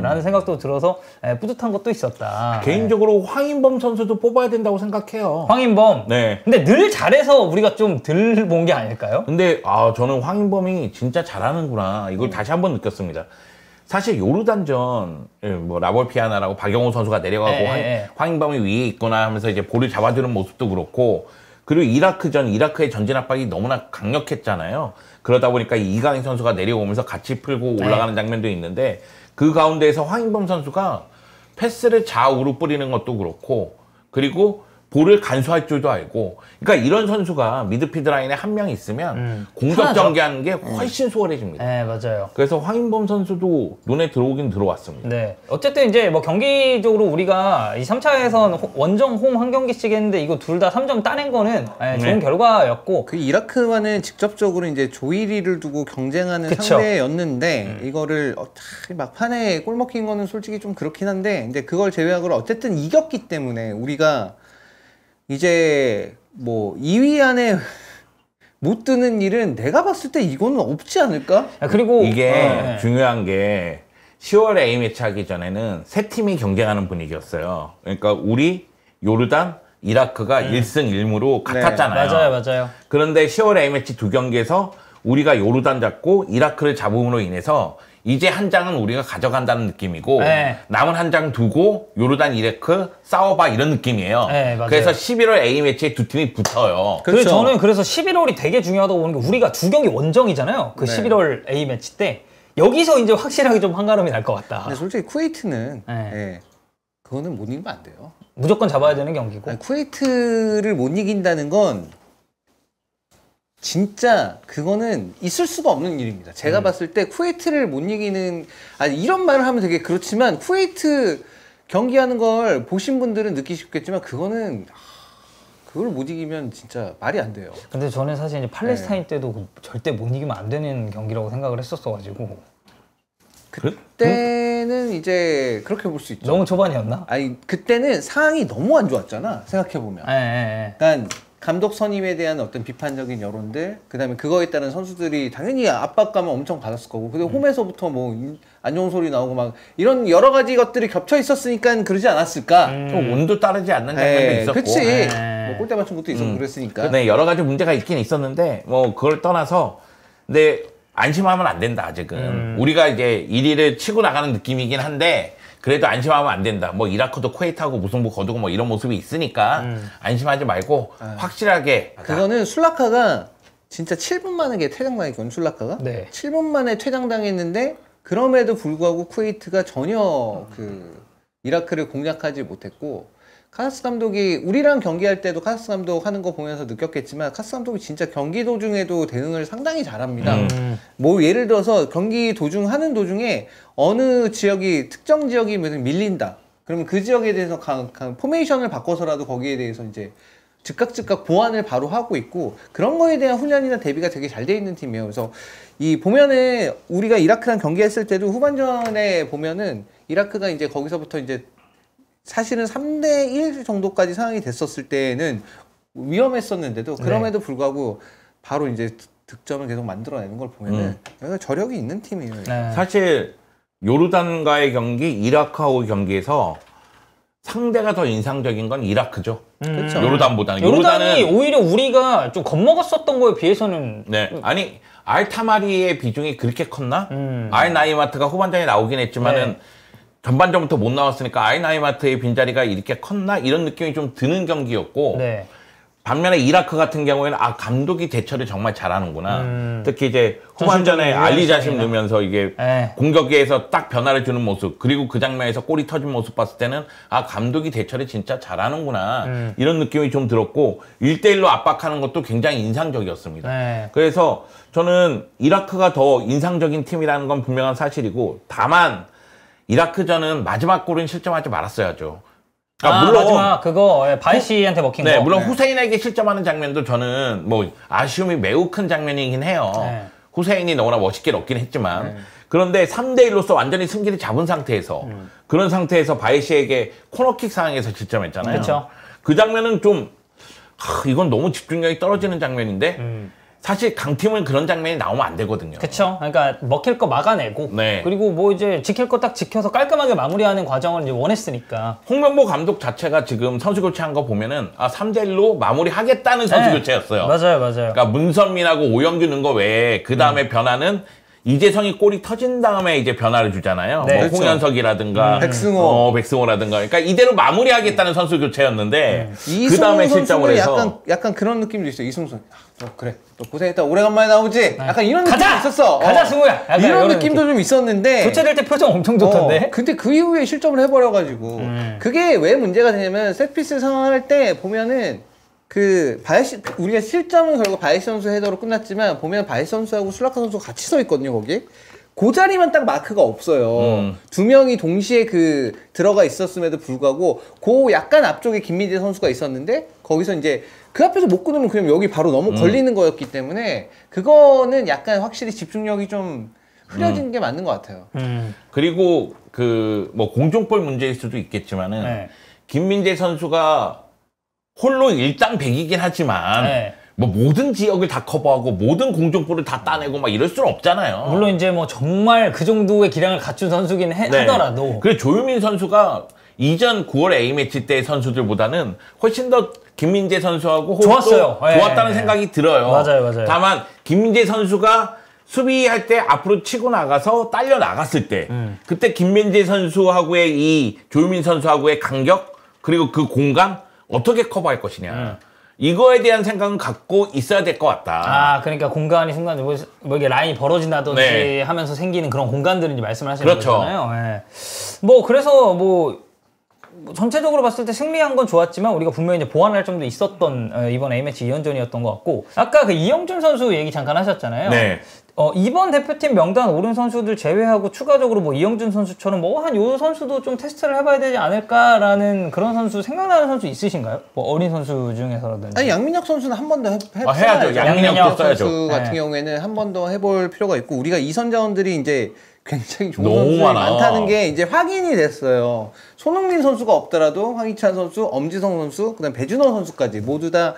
라는 생각도 들어서 뿌듯한 것도 있었다. 개인적으로 황인범 선수도 뽑아야 된다고 생각해요. 황인범. 네. 근데 늘 잘해서 우리가 좀 덜 본 게 아닐까요? 근데 저는 황인범이 진짜 잘하는구나 이걸 다시 한번 느꼈습니다. 사실 요르단전 뭐 라볼피아나라고 박영호 선수가 내려가고 황인범이 위에 있거나 하면서 이제 볼을 잡아주는 모습도 그렇고 그리고 이라크의 전진 압박이 너무나 강력했잖아요. 그러다 보니까 이강인 선수가 내려오면서 같이 풀고 올라가는 장면도 있는데 그 가운데에서 황인범 선수가 패스를 좌우로 뿌리는 것도 그렇고 그리고 볼을 간수할 줄도 알고 그러니까 이런 선수가 미드필드 라인에 한 명 있으면 공격 전개하는 게 훨씬 수월해집니다. 네, 맞아요. 그래서 황인범 선수도 눈에 들어오긴 들어왔습니다. 네. 어쨌든 이제 뭐 경기적으로 우리가 이 3차에선 원정 홈 한 경기씩 했는데 이거 둘 다 3점 따낸 거는 좋은 결과였고 그 이라크와는 직접적으로 이제 조일이를 두고 경쟁하는 그쵸. 상대였는데 이거를 막판에 골 먹힌 거는 솔직히 좀 그렇긴 한데 이제 그걸 제외하고 어쨌든 이겼기 때문에 우리가 이제 뭐 2위 안에 못 드는 일은 내가 봤을 때 이거는 없지 않을까? 그리고 이게 중요한 게 10월에 A매치 하기 전에는 세 팀이 경쟁하는 분위기였어요. 그러니까 우리, 요르단, 이라크가 1승 1무로 같았잖아요. 맞아요. 그런데 10월 A매치 두 경기에서 우리가 요르단 잡고 이라크를 잡음으로 인해서 이제 한 장은 우리가 가져간다는 느낌이고 남은 한 장 두고 요르단, 이라크 싸워봐 이런 느낌이에요. 그래서 11월 A매치에 두 팀이 붙어요. 그래서 저는 그래서 11월이 되게 중요하다고 보는 게 우리가 두 경기 원정이잖아요. 그 11월 A매치 때 여기서 이제 확실하게 좀 한가름이 날 것 같다. 근데 솔직히 쿠웨이트는 그거는 못 이기면 안 돼요. 무조건 잡아야 되는 경기고. 아니, 쿠웨이트를 못 이긴다는 건 진짜 그거는 있을 수가 없는 일입니다. 제가 봤을 때 쿠웨이트를 못 이기는 이런 말을 하면 되게 그렇지만 쿠웨이트 경기하는 걸 보신 분들은 느끼시겠지만 그거는 그걸 못 이기면 진짜 말이 안 돼요. 근데 저는 사실 이제 팔레스타인 때도 절대 못 이기면 안 되는 경기라고 생각을 했었어가지고 그때는 이제 그렇게 볼 수 있죠. 너무 초반이었나? 아니 그때는 상황이 너무 안 좋았잖아. 생각해 보면. 그러니까 감독 선임에 대한 어떤 비판적인 여론들, 그다음에 그거에 따른 선수들이 당연히 압박감을 엄청 받았을 거고, 근데 홈에서부터 뭐 안 좋은 소리 나오고 막 이런 여러 가지 것들이 겹쳐 있었으니까 그러지 않았을까? 좀 운도 따르지 않는 장면도 있었고, 그치. 뭐 골대 맞춘 것도 있었고 그랬으니까. 네, 여러 가지 문제가 있긴 있었는데 뭐 그걸 떠나서 근데 안심하면 안 된다 아직은. 우리가 이제 1위를 치고 나가는 느낌이긴 한데. 그래도 안심하면 안 된다. 뭐 이라크도 쿠웨이트하고 무승부 거두고 뭐 이런 모습이 있으니까 안심하지 말고 확실하게. 그거는 술라카가 진짜 7분 만에 퇴장당했거든요. 술라카가 7분 만에 퇴장당했는데 그럼에도 불구하고 쿠웨이트가 전혀 그 이라크를 공략하지 못했고 카사스 감독이 우리랑 경기할 때도 카사스 감독 하는 거 보면서 느꼈겠지만 카사스 감독이 진짜 경기 도중에도 대응을 상당히 잘합니다. 뭐 예를 들어서 경기 하는 도중에 어느 지역이 특정 지역이 밀린다. 그러면 그 지역에 대해서 포메이션을 바꿔서라도 거기에 대해서 이제 즉각 보완을 바로 하고 있고 그런 거에 대한 훈련이나 대비가 되게 잘 돼 있는 팀이에요. 그래서 이 보면은 우리가 이라크랑 경기했을 때도 후반전에 보면은 이라크가 이제 거기서부터 이제 사실은 3대1 정도까지 상황이 됐었을 때는 위험했었는데도 그럼에도 불구하고 바로 이제 득점을 계속 만들어내는 걸 보면은 저력이 있는 팀이에요. 사실 요르단과의 경기, 이라크하고 경기에서 상대가 더 인상적인 건 이라크죠. 그렇죠. 요르단보다는. 요르단이 오히려 우리가 좀 겁먹었었던 거에 비해서는 아니 알타마리의 비중이 그렇게 컸나? 알나이마트가 후반전에 나오긴 했지만은 전반전부터 못 나왔으니까 아이나이마트의 빈자리가 이렇게 컸나? 이런 느낌이 좀 드는 경기였고 반면에 이라크 같은 경우에는 감독이 대처를 정말 잘하는구나. 특히 이제 후반전에 알리자심 넣으면서 이게 공격에서 딱 변화를 주는 모습 그리고 그 장면에서 골이 터진 모습 봤을 때는 감독이 대처를 진짜 잘하는구나. 이런 느낌이 좀 들었고 1대1로 압박하는 것도 굉장히 인상적이었습니다. 그래서 저는 이라크가 더 인상적인 팀이라는 건 분명한 사실이고 다만 이라크전은 마지막 골은 실점하지 말았어야죠. 그러니까 물론 마지막 그거 바이시한테 먹힌 거. 물론 후세인에게 실점하는 장면도 저는 뭐 아쉬움이 매우 큰 장면이긴 해요. 후세인이 너무나 멋있게 넣긴 했지만 그런데 3대1로서 완전히 승기를 잡은 상태에서 그런 상태에서 바이시에게 코너킥 상황에서 실점했잖아요. 그 장면은 좀 이건 너무 집중력이 떨어지는 장면인데 사실 강팀은 그런 장면이 나오면 안 되거든요. 그렇죠. 그러니까 먹힐 거 막아내고 그리고 뭐 이제 지킬 거 딱 지켜서 깔끔하게 마무리하는 과정을 이제 원했으니까. 홍명보 감독 자체가 지금 선수 교체한 거 보면은 3대1로 마무리하겠다는 선수 교체였어요. 맞아요. 그러니까 문선민하고 오영규 넣은 거 외에 그 다음에 변화는 이재성이 골이 터진 다음에 이제 변화를 주잖아요. 네. 뭐 그렇죠. 홍현석이라든가 백승호. 백승호라든가. 그러니까 이대로 마무리하겠다는 선수 교체였는데 그 다음에 이승우 실점을 선수는 해서 약간 그런 느낌도 있어요. 이승우 선수. 그래. 너 고생했다. 오래간만에 나오지? 약간 이런 느낌이 가자! 있었어. 가자, 승우야! 약간 이런 이런 느낌도 좀 있었는데. 교체될 때 표정 엄청 좋던데? 근데 그 이후에 실점을 해버려가지고. 그게 왜 문제가 되냐면, 셋피스 상황할 때 보면은, 우리가 실점은 결국 바이시 선수 헤더로 끝났지만, 보면 바이시 선수하고 술라카 선수가 같이 서 있거든요, 거기. 그 자리만 딱 마크가 없어요. 두 명이 동시에 들어가 있었음에도 불구하고, 약간 앞쪽에 김민재 선수가 있었는데, 거기서 이제 그 앞에서 못 끊으면 그냥 여기 바로 걸리는 거였기 때문에, 그거는 약간 확실히 집중력이 좀 흐려진 게 맞는 것 같아요. 그리고 뭐 공중볼 문제일 수도 있겠지만은 네. 김민재 선수가 홀로 일당백이긴 하지만 네. 뭐 모든 지역을 다 커버하고 모든 공중볼을 다 따내고 막 이럴 수는 없잖아요. 물론 이제 뭐 정말 그 정도의 기량을 갖춘 선수긴 하더라도. 그래 조유민 선수가 이전 9월 A매치 때 선수들보다는 훨씬 더 김민재 선수하고 호흡도 좋았어요. 좋았다는 예. 생각이 들어요. 맞아요. 다만 김민재 선수가 수비할 때 앞으로 치고 나가서 딸려 나갔을 때 그때 김민재 선수하고의 이 조유민 선수하고의 간격 그리고 그 공간 어떻게 커버할 것이냐. 이거에 대한 생각은 갖고 있어야 될 것 같다. 아, 그러니까 공간이 순간 뭐 이게 라인이 벌어진다든지 네. 하면서 생기는 그런 공간들을 이제 말씀을 하시는 그렇죠. 거잖아요. 예. 뭐 그래서 뭐 전체적으로 봤을 때 승리한 건 좋았지만 우리가 분명히 이제 보완할 점도 있었던 이번 A매치 2연전이었던 것 같고 아까 그 이영준 선수 얘기 잠깐 하셨잖아요. 네. 이번 대표팀 명단 오른 선수들 제외하고 추가적으로 뭐 이영준 선수처럼 뭐 한 요 선수도 좀 테스트를 해봐야 되지 않을까라는 그런 선수 생각나는 선수 있으신가요? 뭐 어린 선수 중에서라든지. 아니 양민혁 선수는 한 번 더 해야죠. 양민혁 써야죠. 선수 같은 네. 경우에는 한 번 더 해볼 필요가 있고 우리가 이선 자원들이 이제 굉장히 좋은 너무 선수들이 많아. 많다는 게 이제 확인이 됐어요. 손흥민 선수가 없더라도 황희찬 선수, 엄지성 선수, 그다음 배준호 선수까지 모두 다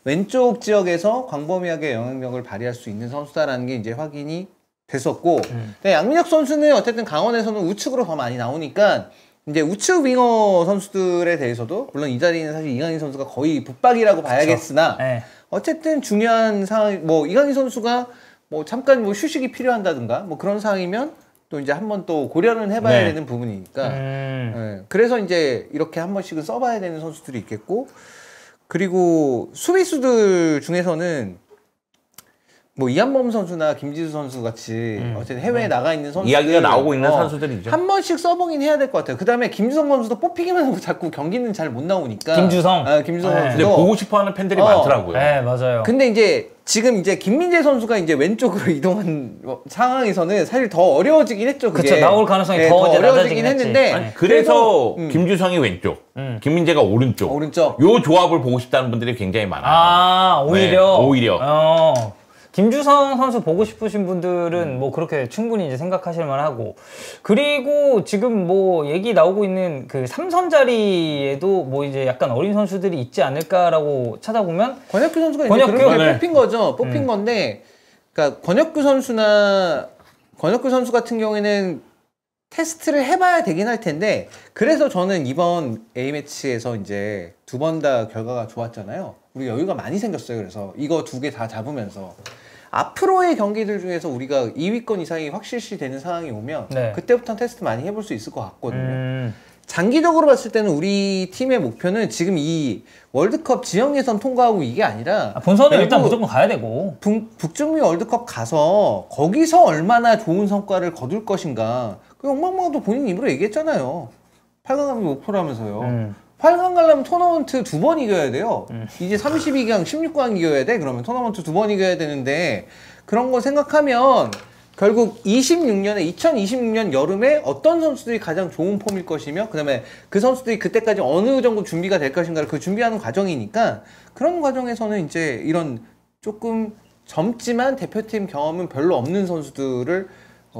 왼쪽 지역에서 광범위하게 영향력을 발휘할 수 있는 선수다라는 게 이제 확인이 됐었고, 근데 양민혁 선수는 어쨌든 강원에서는 우측으로 더 많이 나오니까 이제 우측 윙어 선수들에 대해서도 물론 이 자리는 사실 이강인 선수가 거의 붙박이라고 봐야겠으나 네. 어쨌든 중요한 상황, 뭐 이강인 선수가 뭐 잠깐 뭐 휴식이 필요한다든가 뭐 그런 상황이면 또 이제 한번 또 고려는 해봐야 네. 되는 부분이니까. 네. 그래서 이제 이렇게 한 번씩은 써봐야 되는 선수들이 있겠고. 그리고 수비수들 중에서는 뭐 이한범 선수나 김지수 선수 같이 어쨌든 해외에 나가 있는 선수들 이야기가 나오고 있는 선수들이죠. 한 번씩 써보긴 해야 될 것 같아요. 그 다음에 김주성 선수도 뽑히기만 하고 자꾸 경기는 잘 못 나오니까. 김주성? 김주성 네. 근데 선수도. 보고 싶어하는 팬들이 많더라고요. 네, 맞아요. 근데 이제 지금 이제 김민재 선수가 이제 왼쪽으로 이동한 상황에서는 사실 더 어려워지긴 했죠. 그게. 그쵸, 나올 가능성이 네, 더 이제 어려워지긴 낮아지긴 했지. 했는데. 아니, 그래서 김주성이 왼쪽, 김민재가 오른쪽. 오른쪽. 요 조합을 보고 싶다는 분들이 굉장히 많아요. 아, 오히려. 네, 오히려. 김주성 선수 보고 싶으신 분들은 뭐 그렇게 충분히 이제 생각하실 만하고 그리고 지금 뭐 얘기 나오고 있는 그 3선 자리에도 뭐 이제 약간 어린 선수들이 있지 않을까라고 찾아보면 권혁규 선수가 이제 권혁규? 그렇게 네. 뽑힌 거죠. 뽑힌 건데, 그러니까 권혁규 선수 같은 경우에는 테스트를 해봐야 되긴 할 텐데, 그래서 저는 이번 A매치에서 이제 두 번 다 결과가 좋았잖아요. 우리 여유가 많이 생겼어요. 그래서 이거 두 개 다 잡으면서 앞으로의 경기들 중에서 우리가 2위권 이상이 확실시 되는 상황이 오면 네. 그때부터 테스트 많이 해볼 수 있을 것 같거든요. 장기적으로 봤을 때는 우리 팀의 목표는 지금 이 월드컵 지역 예선 통과하고 이게 아니라 본선은 일단 무조건 가야 되고 북중미 월드컵 가서 거기서 얼마나 좋은 성과를 거둘 것인가. 그 영망망도 본인 입으로 얘기했잖아요. 8강 가면 목표라면서요. 8강 가려면 토너먼트 2번 이겨야 돼요. 이제 32강, 16강 이겨야 돼. 그러면 토너먼트 2번 이겨야 되는데 그런 거 생각하면 결국 2026년 여름에 어떤 선수들이 가장 좋은 폼일 것이며 그다음에 그 선수들이 그때까지 어느 정도 준비가 될 것인가를 그 준비하는 과정이니까 그런 과정에서는 이제 이런 조금 젊지만 대표팀 경험은 별로 없는 선수들을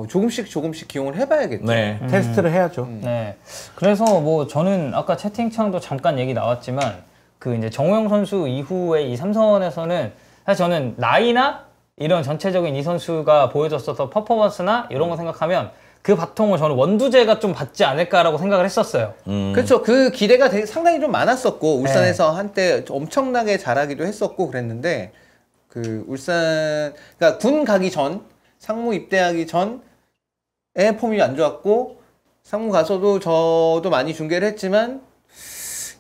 조금씩 기용을 해봐야겠죠. 네, 테스트를 해야죠. 네. 그래서 뭐 저는 아까 채팅창도 잠깐 얘기 나왔지만 그 이제 정우영 선수 이후에 이 3선에서는 사실 저는 나이나 이런 전체적인 이 선수가 보여줬었던 퍼포먼스나 이런 거 생각하면 그 바통을 저는 원두재가 좀 받지 않을까라고 생각을 했었어요. 그렇죠. 그 기대가 상당히 좀 많았었고 울산에서 한때 엄청나게 잘하기도 했었고 그랬는데 그 울산 그러니까 군 가기 전 상무 입대하기 전에 폼이 안 좋았고 상무 가서도 저도 많이 중계를 했지만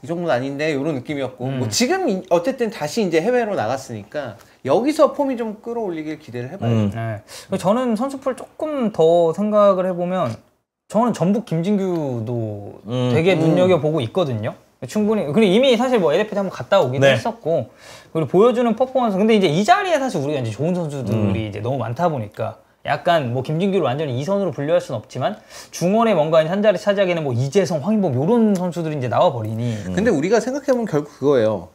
이 정도는 아닌데 이런 느낌이었고 뭐 지금 어쨌든 다시 이제 해외로 나갔으니까 여기서 폼이 좀 끌어올리길 기대를 해봐요. 네. 저는 선수풀 조금 더 생각을 해보면 저는 전북 김진규도 되게 눈여겨보고 있거든요. 충분히. 그리고 이미 사실 뭐 LFT 한번 갔다 오기도 네. 했었고 그리고 보여주는 퍼포먼스. 근데 이제 이 자리에 사실 우리가 이제 좋은 선수들이 이제 너무 많다 보니까 약간 뭐 김진규를 완전히 2선으로 분류할 수는 없지만 중원에 뭔가 한 자리 차지하기에는 뭐 이재성, 황인범 이런 선수들이 이제 나와버리니. 근데 우리가 생각해보면 결국 그거예요.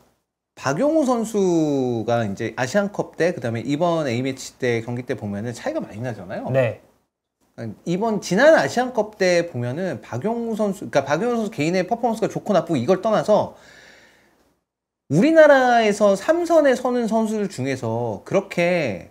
박용우 선수가 이제 아시안컵 때 그다음에 이번 A매치 때 경기 때 보면은 차이가 많이 나잖아요. 네. 이번 지난 아시안컵 때 보면은 박용우 선수, 그러니까 박용우 선수 개인의 퍼포먼스가 좋고 나쁘고 이걸 떠나서 우리나라에서 3선에 서는 선수들 중에서 그렇게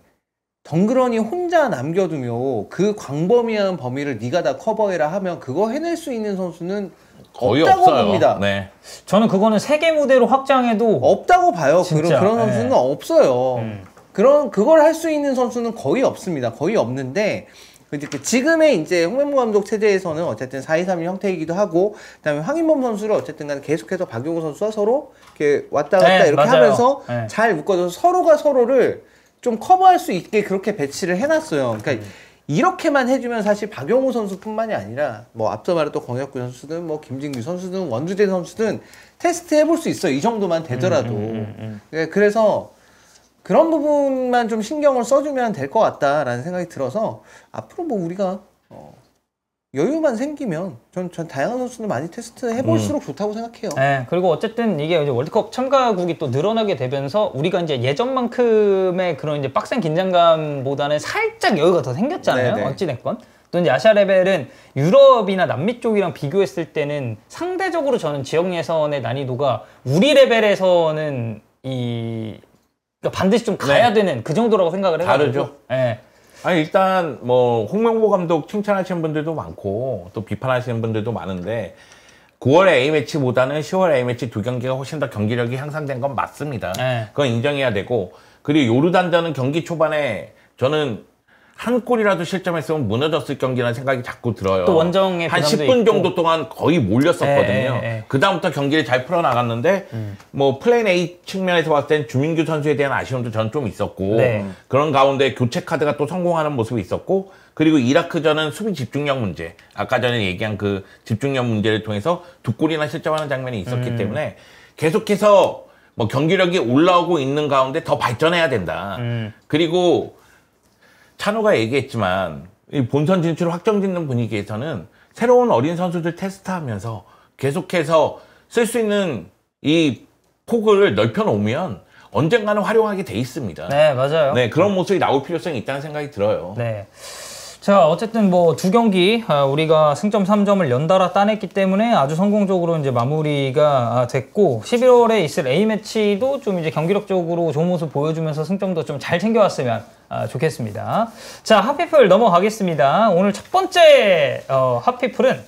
덩그러니 혼자 남겨두며 그 광범위한 범위를 네가 다 커버해라 하면 그거 해낼 수 있는 선수는 거의 없다고 없어요. 봅니다. 네. 저는 그거는 세계 무대로 확장해도 없다고 봐요. 진짜, 그런 선수는 네. 없어요. 그걸 할 수 있는 선수는 거의 없습니다. 거의 없는데 지금의 이제 홍명보 감독 체제에서는 어쨌든 4-2-3-1 형태이기도 하고 그다음에 황인범 선수를 어쨌든 간에 계속해서 박용우 선수와 서로 이렇게 왔다 갔다 네, 이렇게 맞아요. 하면서 네. 잘 묶어줘서 서로가 서로를 좀 커버할 수 있게 그렇게 배치를 해놨어요. 그러니까 이렇게만 해주면 사실 박용우 선수뿐만이 아니라 뭐 앞서 말했던 권혁구 선수든 뭐 김진규 선수든 원주대 선수든 테스트 해볼 수 있어요. 이 정도만 되더라도. 그래서 그런 부분만 좀 신경을 써주면 될 것 같다라는 생각이 들어서 앞으로 뭐 우리가 여유만 생기면 전 다양한 선수들 많이 테스트 해볼수록 좋다고 생각해요. 네, 그리고 어쨌든 이게 이제 월드컵 참가국이 또 늘어나게 되면서 우리가 이제 예전만큼의 그런 이제 빡센 긴장감보다는 살짝 여유가 더 생겼잖아요. 네네. 어찌됐건. 또 이제 아시아 레벨은 유럽이나 남미 쪽이랑 비교했을 때는 상대적으로 저는 지역 예선의 난이도가 우리 레벨에서는 그러니까 반드시 좀 가야 되는 그 정도라고 생각을 해가지고. 다르죠. 네. 아니 일단 뭐 홍명보 감독 칭찬하시는 분들도 많고 또 비판하시는 분들도 많은데 9월 A매치보다는 10월 A매치 두 경기가 훨씬 더 경기력이 향상된 건 맞습니다. 네. 그건 인정해야 되고 그리고 요르단전은 경기 초반에 저는 한 골이라도 실점했으면 무너졌을 경기라는 생각이 자꾸 들어요. 또 원정의 한 부담도 10분 있고. 정도 동안 거의 몰렸었거든요. 예. 그 다음부터 경기를 잘 풀어나갔는데 뭐 플레인 A 측면에서 봤을 땐 주민규 선수에 대한 아쉬움도 저는 좀 있었고 네. 그런 가운데 교체 카드가 또 성공하는 모습이 있었고 그리고 이라크전은 수비 집중력 문제 아까 전에 얘기한 그 집중력 문제를 통해서 두 골이나 실점하는 장면이 있었기 때문에 계속해서 뭐 경기력이 올라오고 있는 가운데 더 발전해야 된다. 그리고 찬호가 얘기했지만 이 본선 진출 확정짓는 분위기에서는 새로운 어린 선수들 테스트하면서 계속해서 쓸 수 있는 이 폭을 넓혀놓으면 언젠가는 활용하게 돼 있습니다. 네, 맞아요. 네, 그런 모습이 나올 필요성이 있다는 생각이 들어요. 네. 자, 어쨌든 뭐 두 경기 우리가 승점 3점을 연달아 따냈기 때문에 아주 성공적으로 이제 마무리가 됐고 11월에 있을 A매치도 좀 이제 경기력적으로 좋은 모습 보여주면서 승점도 좀 잘 챙겨왔으면 좋겠습니다. 자, 핫피플 넘어가겠습니다. 오늘 첫 번째 핫피플은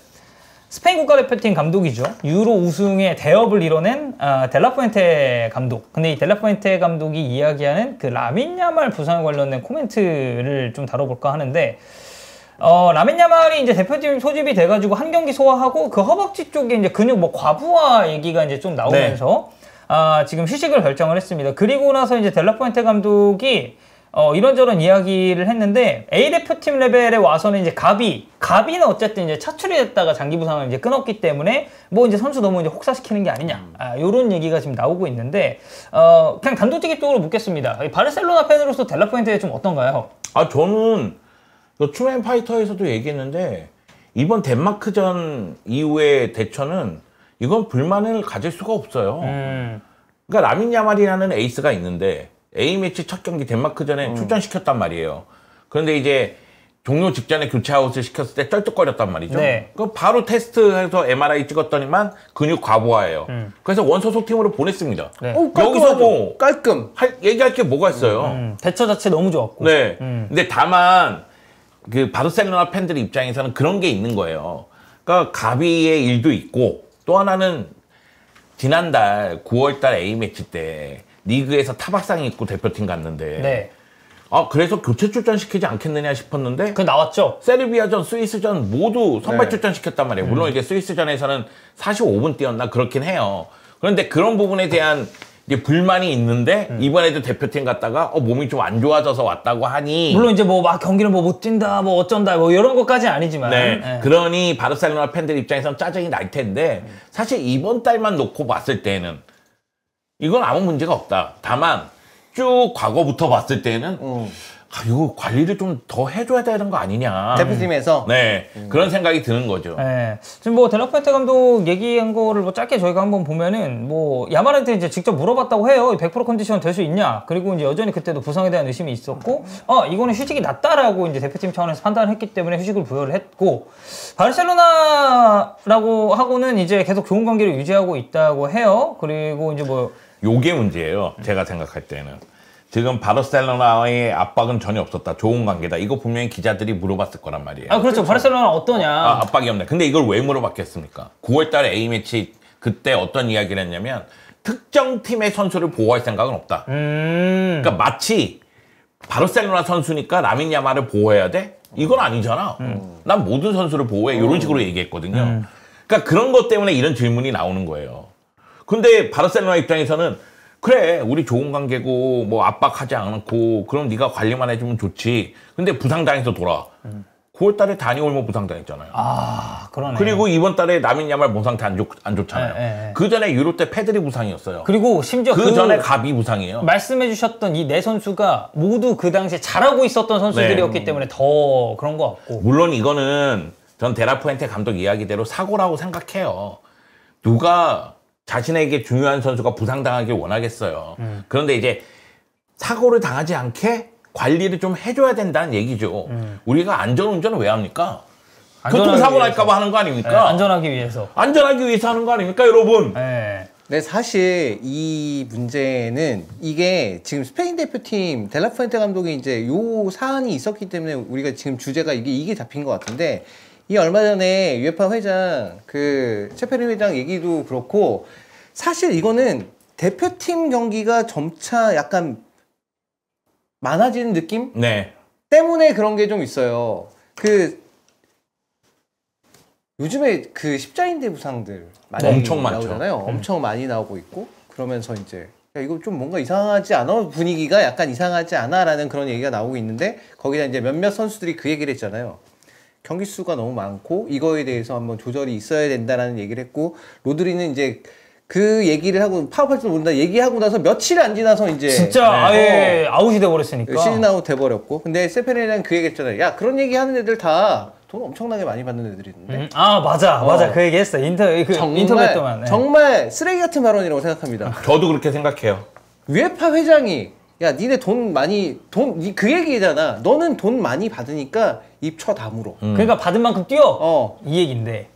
스페인 국가대표팀 감독이죠. 유로 우승의 대업을 이뤄낸 델라푸엔테 감독. 근데 이 델라푸엔테 감독이 이야기하는 그 라민 야말 부상에 관련된 코멘트를 좀 다뤄볼까 하는데 라민 야말이 이제 대표팀 소집이 돼가지고 한 경기 소화하고 그 허벅지 쪽에 이제 근육 뭐 과부하 얘기가 이제 좀 나오면서 지금 휴식을 결정을 했습니다. 그리고 나서 이제 델라푸엔테 감독이 이런저런 이야기를 했는데 A 대표팀 레벨에 와서는 이제 가비는 어쨌든 이제 차출이 됐다가 장기 부상을 이제 끊었기 때문에 뭐 이제 선수 너무 이제 혹사시키는 게 아니냐 요런 얘기가 지금 나오고 있는데 그냥 단도직입적으로 묻겠습니다. 바르셀로나 팬으로서 델라푸엔테 좀 어떤가요? 저는 투맨 파이터에서도 얘기했는데 이번 덴마크전 이후의 대처는 이건 불만을 가질 수가 없어요. 그러니까 라민 야말이라는 에이스가 있는데 A매치 첫 경기 덴마크전에 출전시켰단 말이에요. 그런데 이제 종료 직전에 교체아웃을 시켰을 때 쩔뚝거렸단 말이죠. 네. 그 바로 테스트해서 MRI 찍었더니만 근육 과부하예요. 그래서 원소속팀으로 보냈습니다. 네. 여기서 뭐 깔끔 얘기할 게 뭐가 있어요. 대처 자체 너무 좋았고. 네. 근데 다만 그 바르셀로나 팬들 입장에서는 그런 게 있는 거예요. 그러니까 가비의 일도 있고 또 하나는 지난달 9월달 A매치 때 리그에서 타박상이 있고 대표팀 갔는데 네. 그래서 교체 출전시키지 않겠느냐 싶었는데 그 나왔죠. 세르비아전, 스위스전 모두 선발 네. 출전시켰단 말이에요. 물론 이제 스위스전에서는 45분 뛰었나 그렇긴 해요. 그런데 그런 부분에 대한 이제 불만이 있는데 이번에도 대표팀 갔다가 몸이 좀 안 좋아져서 왔다고 하니 물론 이제 뭐 막 경기를 뭐 못 뛴다, 뭐 어쩐다, 뭐 이런 것까지는 아니지만. 네. 네. 그러니 바르셀로나 팬들 입장에서는 짜증이 날 텐데 사실 이번 달만 놓고 봤을 때는 이건 아무 문제가 없다. 다만 쭉 과거부터 봤을 때는 이거 관리를 좀 더 해줘야 되는 거 아니냐. 대표팀에서 네. 그런 생각이 드는 거죠. 네. 지금 뭐 델라푸엔테 감독 얘기한 거를 뭐 짧게 저희가 한번 보면은 뭐 야말한테 이제 직접 물어봤다고 해요. 100% 컨디션 될 수 있냐? 그리고 이제 여전히 그때도 부상에 대한 의심이 있었고, 이거는 휴식이 낫다라고 이제 대표팀 차원에서 판단을 했기 때문에 휴식을 부여를 했고, 바르셀로나라고 하고는 이제 계속 좋은 관계를 유지하고 있다고 해요. 그리고 이제 뭐 요게 문제예요. 제가 생각할 때는. 지금 바르셀로나의 압박은 전혀 없었다. 좋은 관계다. 이거 분명히 기자들이 물어봤을 거란 말이에요. 그렇죠. 바르셀로나는 어떠냐? 압박이 없네. 근데 이걸 왜 물어봤겠습니까? 9월 달에 A매치 그때 어떤 이야기를 했냐면 특정 팀의 선수를 보호할 생각은 없다. 그러니까 마치 바르셀로나 선수니까 라민 야말을 보호해야 돼? 이건 아니잖아. 난 모든 선수를 보호해. 이런 식으로 얘기했거든요. 그러니까 그런 것 때문에 이런 질문이 나오는 거예요. 근데 바르셀로나 입장에서는 그래, 우리 좋은 관계고 뭐 압박하지 않고 그럼 네가 관리만 해주면 좋지. 근데 부상당해서 돌아와. 9월 달에 다니 올모 부상당했잖아요. 그러네. 그리고 이번 달에 라민 야말 몸 상태 안 좋잖아요. 네. 그 전에 유로 때 페드리 부상이었어요. 그리고 심지어 그 전에 가비 부상이에요. 말씀해주셨던 이 네 선수가 모두 그 당시에 잘하고 있었던 선수들이었기 때문에 더 그런 것 같고. 물론 이거는 전 데라푸엔테 감독 이야기대로 사고라고 생각해요. 누가 자신에게 중요한 선수가 부상당하길 원하겠어요. 그런데 이제 사고를 당하지 않게 관리를 좀 해줘야 된다는 얘기죠. 우리가 안전운전을 왜 합니까? 교통사고 날까봐 하는 거 아닙니까? 네, 안전하기 위해서. 안전하기 위해서 하는 거 아닙니까, 여러분? 네. 네, 사실 이 문제는 이게 지금 스페인 대표팀 델라푸엔테 감독이 이제 요 사안이 있었기 때문에 우리가 지금 주제가 이게 잡힌 것 같은데, 이 얼마 전에 UEFA 회장 그 체페린 회장 얘기도 그렇고, 사실 이거는 대표팀 경기가 점차 약간 많아지는 느낌? 네. 때문에 그런 게 좀 있어요. 요즘에 그 십자인대 부상들 많이 엄청 나오잖아요. 많죠. 엄청 많이 나오고 있고, 그러면서 이제 야, 이거 좀 뭔가 이상하지 않아? 분위기가 약간 이상하지 않아? 라는 그런 얘기가 나오고 있는데, 거기다 이제 몇몇 선수들이 그 얘기를 했잖아요. 경기 수가 너무 많고 이거에 대해서 한번 조절이 있어야 된다라는 얘기를 했고, 로드리는 이제 그 얘기를 하고 파워팔도 모른다 얘기하고 나서 며칠 안 지나서 이제 진짜 아예 아웃이 돼버렸으니까. 시즌 아웃 돼버렸고, 근데 세페레는 그 얘기 했잖아요. 야, 그런 얘기 하는 애들 다 돈 엄청나게 많이 받는 애들이 있는데. 맞아. 그 얘기 했어. 인터뷰 동안. 네. 정말 쓰레기 같은 발언이라고 생각합니다. 저도 그렇게 생각해요. UEFA 회장이 야, 니네 그 얘기잖아. 너는 돈 많이 받으니까 입 쳐 다물어. 그러니까 받은 만큼 뛰어. 이 얘기인데.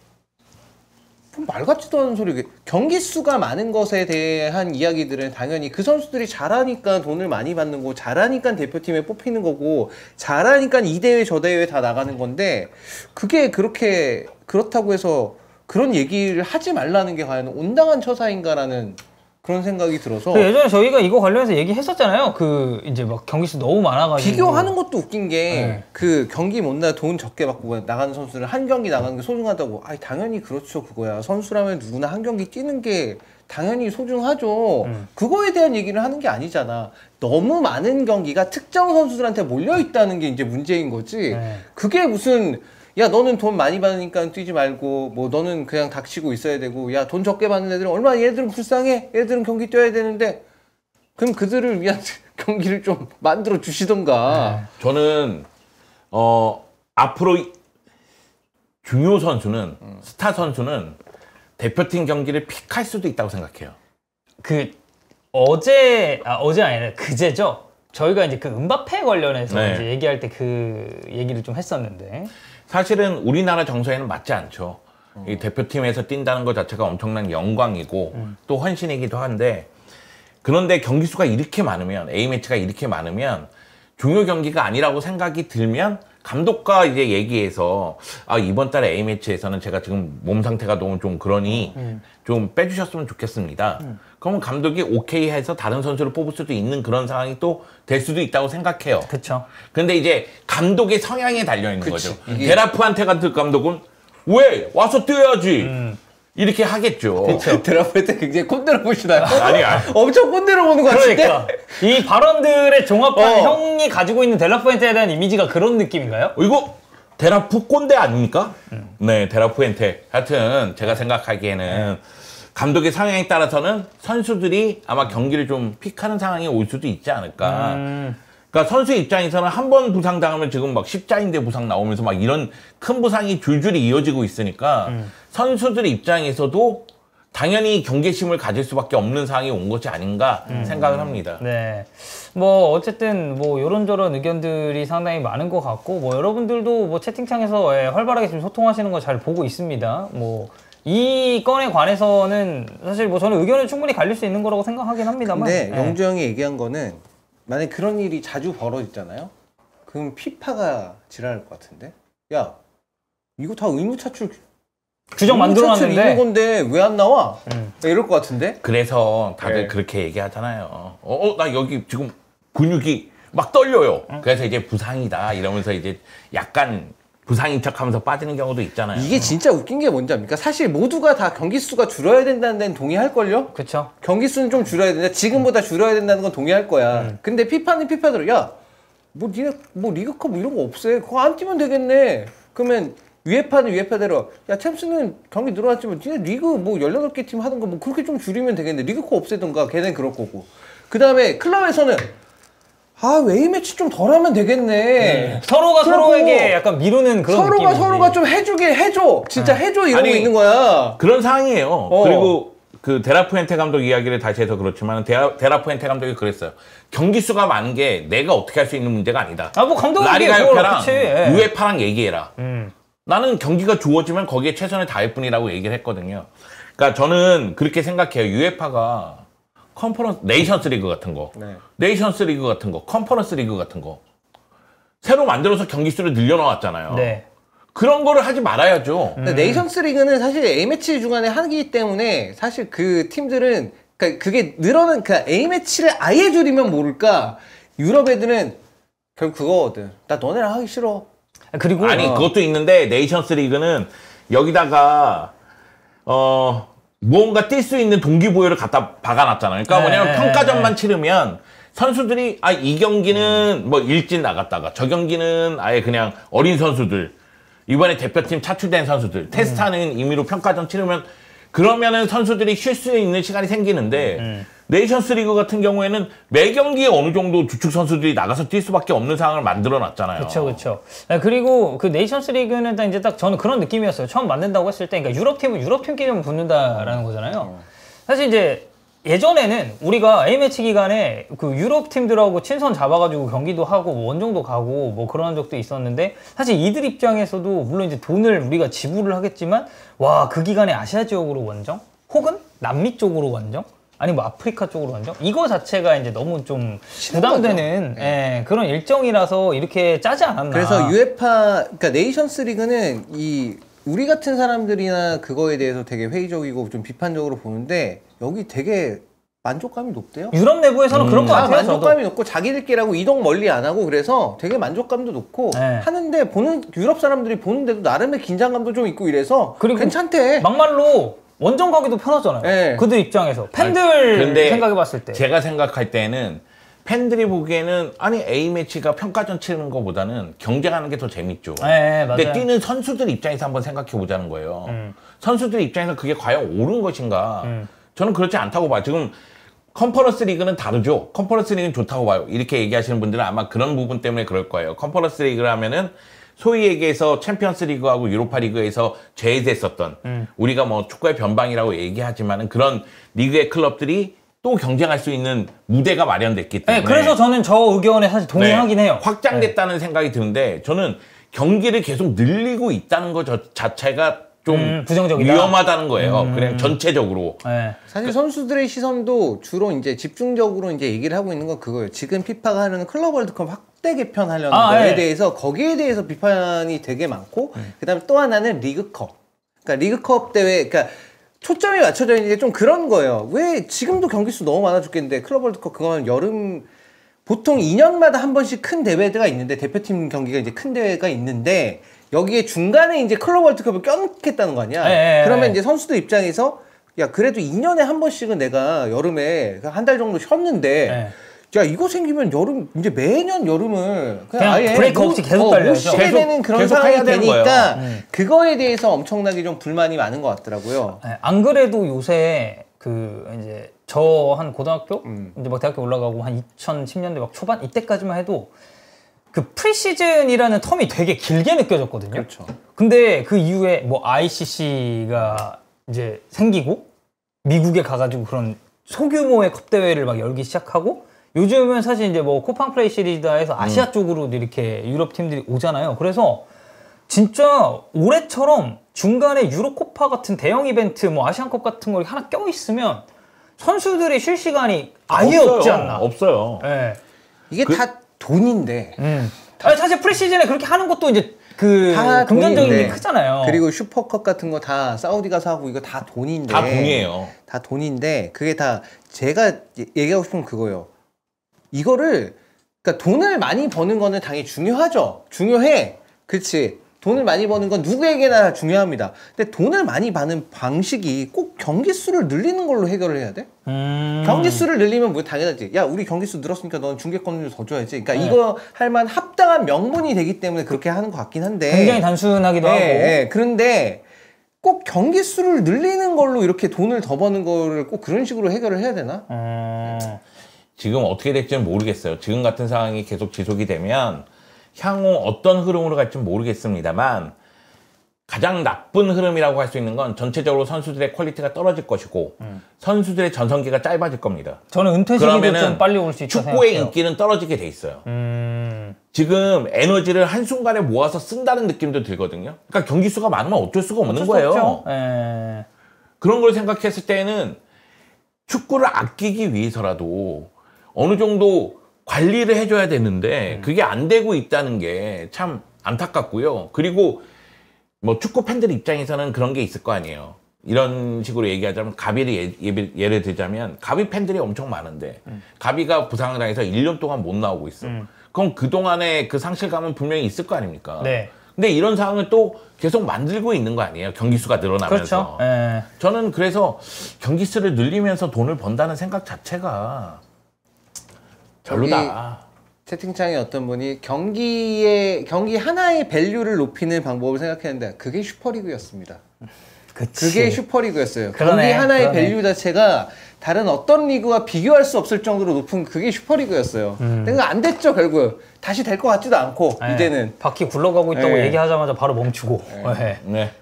말 같지도 않은 소리. 경기 수가 많은 것에 대한 이야기들은 당연히 그 선수들이 잘하니까 돈을 많이 받는 거고, 잘하니까 대표팀에 뽑히는 거고, 잘하니까 이 대회 저 대회 다 나가는 건데, 그게 그렇다고 해서 그런 얘기를 하지 말라는 게 과연 온당한 처사인가라는 그런 생각이 들어서. 예전에 저희가 이거 관련해서 얘기했었잖아요. 이제 막 경기 수 너무 많아가지고. 비교하는 것도 웃긴 게, 그 경기 못 나가 돈 적게 받고 나가는 선수를 한 경기 나가는 게 소중하다고. 아니, 당연히 그렇죠. 그거야. 선수라면 누구나 한 경기 뛰는 게 당연히 소중하죠. 그거에 대한 얘기를 하는 게 아니잖아. 너무 많은 경기가 특정 선수들한테 몰려 있다는 게 이제 문제인 거지. 그게 무슨, 야, 너는 돈 많이 받으니까 뛰지 말고, 뭐 너는 그냥 닥치고 있어야 되고, 야, 돈 적게 받는 애들은 얼마나, 얘들은 불쌍해. 얘들은 경기 뛰어야 되는데, 그럼 그들을 위한 경기를 좀 만들어 주시던가. 저는 앞으로 중요 선수는 스타 선수는 대표팀 경기를 픽할 수도 있다고 생각해요. 어제 아니라 그제죠. 저희가 이제 그 음바페 관련해서 네. 이제 얘기할 때 그 얘기를 좀 했었는데. 사실은 우리나라 정서에는 맞지 않죠. 이 대표팀에서 뛴다는 것 자체가 엄청난 영광이고 또 헌신이기도 한데, 그런데 경기 수가 이렇게 많으면, A매치가 이렇게 많으면 중요 경기가 아니라고 생각이 들면 감독과 이제 얘기해서 이번 달에 A매치에서는 제가 지금 몸 상태가 너무 좀 그러니 좀 빼주셨으면 좋겠습니다. 그러면 감독이 오케이 해서 다른 선수를 뽑을 수도 있는 그런 상황이 또 될 수도 있다고 생각해요. 그렇죠. 근데 이제 감독의 성향에 달려 있는 거죠. 데라프한테 같은 감독은 왜 와서 뛰어야지 이렇게 하겠죠. 드라프트 굉장히 꼰대로 보시나요? 아니. 엄청 꼰대로 보는 것 같은데. 그러니까 이 발언들의 종합한 형이 가지고 있는 델라푸엔테에 대한 이미지가 그런 느낌인가요? 이거 데라프 꼰대 아닙니까? 네, 데라푸엔테. 하여튼 제가 생각하기에는 감독의 성향에 따라서는 선수들이 아마 경기를 좀 픽하는 상황이 올 수도 있지 않을까. 그러니까 선수 입장에서는 한 번 부상당하면 지금 막 십자인대 부상 나오면서 막 이런 큰 부상이 줄줄이 이어지고 있으니까 선수들 입장에서도 당연히 경계심을 가질 수밖에 없는 상황이 온 것이 아닌가 생각을 합니다. 네. 뭐 어쨌든 뭐 이런저런 의견들이 상당히 많은 것 같고 뭐 여러분들도 뭐 채팅창에서 활발하게 지금 소통하시는 거 잘 보고 있습니다. 뭐 이 건에 관해서는 사실 뭐 저는 의견을 충분히 갈릴 수 있는 거라고 생각하긴 합니다만. 근데 영주 형이 얘기한 거는 만약 그런 일이 자주 벌어졌잖아요. 그럼 피파가 지랄할 것 같은데. 야, 이거 다 의무차출 규정 만들어놨는데 있는 건데 왜 안 나와? 이럴 것 같은데. 그래서 다들 그렇게 얘기하잖아요. 나 여기 지금 근육이 막 떨려요. 그래서 이제 부상이다 이러면서 이제 약간 부상인 척하면서 빠지는 경우도 있잖아요. 이게 진짜 웃긴 게 뭔지 압니까? 사실 모두가 다 경기 수가 줄어야 된다는 데는 동의할걸요? 그쵸. 경기 수는 좀 줄여야 된다. 지금보다 줄여야 된다는 건 동의할 거야. 근데 피파는 피파대로 야, 뭐 니네 뭐 리그컵 뭐 이런 거 없애. 그거 안 뛰면 되겠네. 그러면 UEFA는 UEFA대로 야 챔스는 경기 늘어났지만 니네 리그 뭐 18개 팀 하던가 뭐 그렇게 좀 줄이면 되겠네. 리그컵 없애던가 걔는 그럴 거고. 그 다음에 클럽에서는 A매치 좀 덜 하면 되겠네. 서로가 서로에게 약간 미루는 그런 느낌이지. 서로가 좀 해주게 해줘. 진짜 해줘 이러고 있는 거야. 그런 상황이에요. 그리고 그 데라푸엔테 감독 이야기를 다시 해서 그렇지만 데라푸엔테 감독이 그랬어요. 경기 수가 많은 게 내가 어떻게 할 수 있는 문제가 아니다. 뭐 감독이 라리가협회랑 UEFA랑 얘기해라. 나는 경기가 주어지면 거기에 최선을 다할 뿐이라고 얘기를 했거든요. 그러니까 저는 그렇게 생각해요. UEFA가 네이션스 리그 같은 거, 네이션스 리그 같은 거, 컨퍼런스 리그 같은 거 새로 만들어서 경기 수를 늘려놓았잖아요. 네. 그런 거를 하지 말아야죠. 네이션스 리그는 사실 A매치 중간에 하기 때문에 사실 그 팀들은 그러니까 그게 늘어난 그 A매치를 아예 줄이면 모를까 유럽 애들은 결국 그거거든. 나 너네랑 하기 싫어. 그리고 그것도 있는데 네이션스 리그는 여기다가 무언가 뛸 수 있는 동기부여를 갖다 박아놨잖아요. 그러니까 뭐냐면 평가전만 치르면 선수들이 이 경기는 뭐 일진 나갔다가 저 경기는 아예 그냥 어린 선수들 이번에 대표팀 차출된 선수들 테스트하는 의미로 평가전 치르면 그러면은 선수들이 쉴 수 있는 시간이 생기는데 네이션스 리그 같은 경우에는 매 경기에 어느 정도 주축 선수들이 나가서 뛸 수밖에 없는 상황을 만들어 놨잖아요. 그렇죠. 그리고 그 네이션스 리그는 이제 딱 저는 그런 느낌이었어요. 처음 만든다고 했을 때, 그러니까 유럽 팀은 유럽 팀끼리만 붙는다라는 거잖아요. 사실 이제 예전에는 우리가 A매치 기간에 그 유럽 팀들하고 친선 잡아가지고 경기도 하고 뭐 원정도 가고 뭐 그런 적도 있었는데 사실 이들 입장에서도 물론 이제 돈을 우리가 지불을 하겠지만 그 기간에 아시아 지역으로 원정 혹은 남미 쪽으로 원정 아니 뭐 아프리카 쪽으로 원정 이거 자체가 이제 너무 좀 부담되는 그런 일정이라서 이렇게 짜지 않았나. 그래서 그러니까 네이션스 리그는 우리 같은 사람들이나 그거에 대해서 되게 회의적이고 좀 비판적으로 보는데 여기 되게 만족감이 높대요. 유럽 내부에서는 그런 것 같아요. 만족감이 높고 자기들끼리하고 이동 멀리 안 하고 그래서 되게 만족감도 높고 하는데 유럽 사람들이 보는데도 나름의 긴장감도 좀 있고 이래서 괜찮대. 막말로 원정 가기도 편하잖아요. 그들 입장에서 팬들 생각해봤을 때 제가 생각할 때는 팬들이 보기에는 A매치가 평가전 치르는 것보다는 경쟁하는 게 더 재밌죠. 근데 뛰는 선수들 입장에서 한번 생각해 보자는 거예요. 선수들 입장에서 그게 과연 옳은 것인가? 저는 그렇지 않다고 봐요. 지금 컨퍼런스 리그는 다르죠. 컨퍼런스 리그는 좋다고 봐요. 이렇게 얘기하시는 분들은 아마 그런 부분 때문에 그럴 거예요. 컨퍼런스 리그를 하면은 소위 얘기해서 챔피언스 리그하고 유로파 리그에서 제외됐었던 우리가 뭐 축구의 변방이라고 얘기하지만은 그런 리그의 클럽들이 또 경쟁할 수 있는 무대가 마련됐기 때문에 그래서 저는 저 의견에 사실 동의하긴 해요. 확장됐다는 생각이 드는데 저는 경기를 계속 늘리고 있다는 것 자체가 좀 부정적이다. 위험하다다는 거예요. 그냥 전체적으로. 사실 선수들의 시선도 주로 이제 집중적으로 이제 얘기를 하고 있는 건 그거예요. 지금 피파가 하는 클럽 월드컵 확대 개편하려는 거에 네. 대해서 거기에 대해서 비판이 되게 많고 그다음에 또 하나는 리그컵. 그러니까 리그컵 대회 그러니까 초점이 맞춰져 있는 게 좀 그런 거예요. 왜 지금도 경기 수 너무 많아 죽겠는데 클럽 월드컵 그거는 여름 보통 2년마다 한 번씩 큰 대회가 있는데 대표팀 경기가 이제 큰 대회가 있는데 여기에 중간에 이제 클럽 월드컵을 껴넣겠다는 거 아니야. 그러면 이제 선수들 입장에서 야 그래도 2년에 한 번씩은 내가 여름에 한 달 정도 쉬었는데 야 이거 생기면 여름 이제 매년 여름을 그냥 아예 브레이크 없이 계속 달려야죠. 못 쉬게 되는 그런 상황이 되니까 거예요. 그거에 대해서 엄청나게 좀 불만이 많은 것 같더라고요. 안 그래도 요새 그 이제 저 한 고등학교 이제 막 대학교 올라가고 한 2010년대 막 초반 이때까지만 해도 그 프리시즌이라는 텀이 되게 길게 느껴졌거든요. 그렇죠. 근데 그 이후에 뭐 ICC가 이제 생기고 미국에 가가지고 그런 소규모의 컵 대회를 막 열기 시작하고 요즘은 사실 이제 뭐 쿠팡 플레이 시리즈다 해서 아시아 쪽으로 이렇게 유럽 팀들이 오잖아요. 그래서 진짜 올해처럼 중간에 유로코파 같은 대형 이벤트 뭐 아시안컵 같은 거 하나 껴있으면 선수들이 쉴 시간이 아예 없어요. 없지 않나. 없어요. 네. 이게 다 돈인데. 아니, 사실 프리시즌에 그렇게 하는 것도 이제 그 다 금전적인 돈인데. 게 크잖아요. 그리고 슈퍼컵 같은 거 다 사우디 가서 하고 이거 다 돈인데. 다 돈이에요. 다 돈인데 그게 다 제가 얘기하고 싶은 건 그거예요. 이거를 그러니까 돈을 많이 버는 거는 당연히 중요하죠. 중요해. 그렇지. 돈을 많이 버는 건 누구에게나 중요합니다. 근데 돈을 많이 버는 방식이 꼭 경기 수를 늘리는 걸로 해결을 해야 돼? 경기 수를 늘리면 뭐 당연하지. 야, 우리 경기 수 늘었으니까 넌 중계권을 더 줘야지. 그러니까 이거 할 만 합당한 명분이 되기 때문에 그렇게 하는 것 같긴 한데. 굉장히 단순하기도 하고. 그런데 꼭 경기 수를 늘리는 걸로 이렇게 돈을 더 버는 거를 꼭 그런 식으로 해결을 해야 되나? 지금 어떻게 될지는 모르겠어요. 지금 같은 상황이 계속 지속이 되면 향후 어떤 흐름으로 갈지는 모르겠습니다만 가장 나쁜 흐름이라고 할 수 있는 건 전체적으로 선수들의 퀄리티가 떨어질 것이고 선수들의 전성기가 짧아질 겁니다. 저는 은퇴 시기도 좀 빨리 올 수 있다고 축구의 생각해요. 인기는 떨어지게 돼 있어요. 지금 에너지를 한순간에 모아서 쓴다는 느낌도 들거든요. 그러니까 경기 수가 많으면 어쩔 수가 없는 거예요. 그런 걸 생각했을 때는 축구를 아끼기 위해서라도 어느 정도 관리를 해줘야 되는데 그게 안 되고 있다는 게 참 안타깝고요. 그리고 뭐 축구 팬들 입장에서는 그런 게 있을 거 아니에요. 이런 식으로 얘기하자면 가비를 예를 들자면 가비 팬들이 엄청 많은데 가비가 부상을 당해서 1년 동안 못 나오고 있어. 그럼 그동안에 그 상실감은 분명히 있을 거 아닙니까? 네. 근데 이런 상황을 또 계속 만들고 있는 거 아니에요? 경기 수가 늘어나면서. 그렇죠. 저는 그래서 경기 수를 늘리면서 돈을 번다는 생각 자체가 별로다. 채팅창에 어떤 분이 경기 하나의 밸류를 높이는 방법을 생각했는데 그게 슈퍼리그였습니다. 그게 슈퍼리그였어요. 경기 하나의 밸류 자체가 다른 어떤 리그와 비교할 수 없을 정도로 높은 그게 슈퍼리그였어요. 근데 그거 안 됐죠, 결국. 다시 될 것 같지도 않고 이제는. 바퀴 굴러가고 있다고 얘기하자마자 바로 멈추고. 네.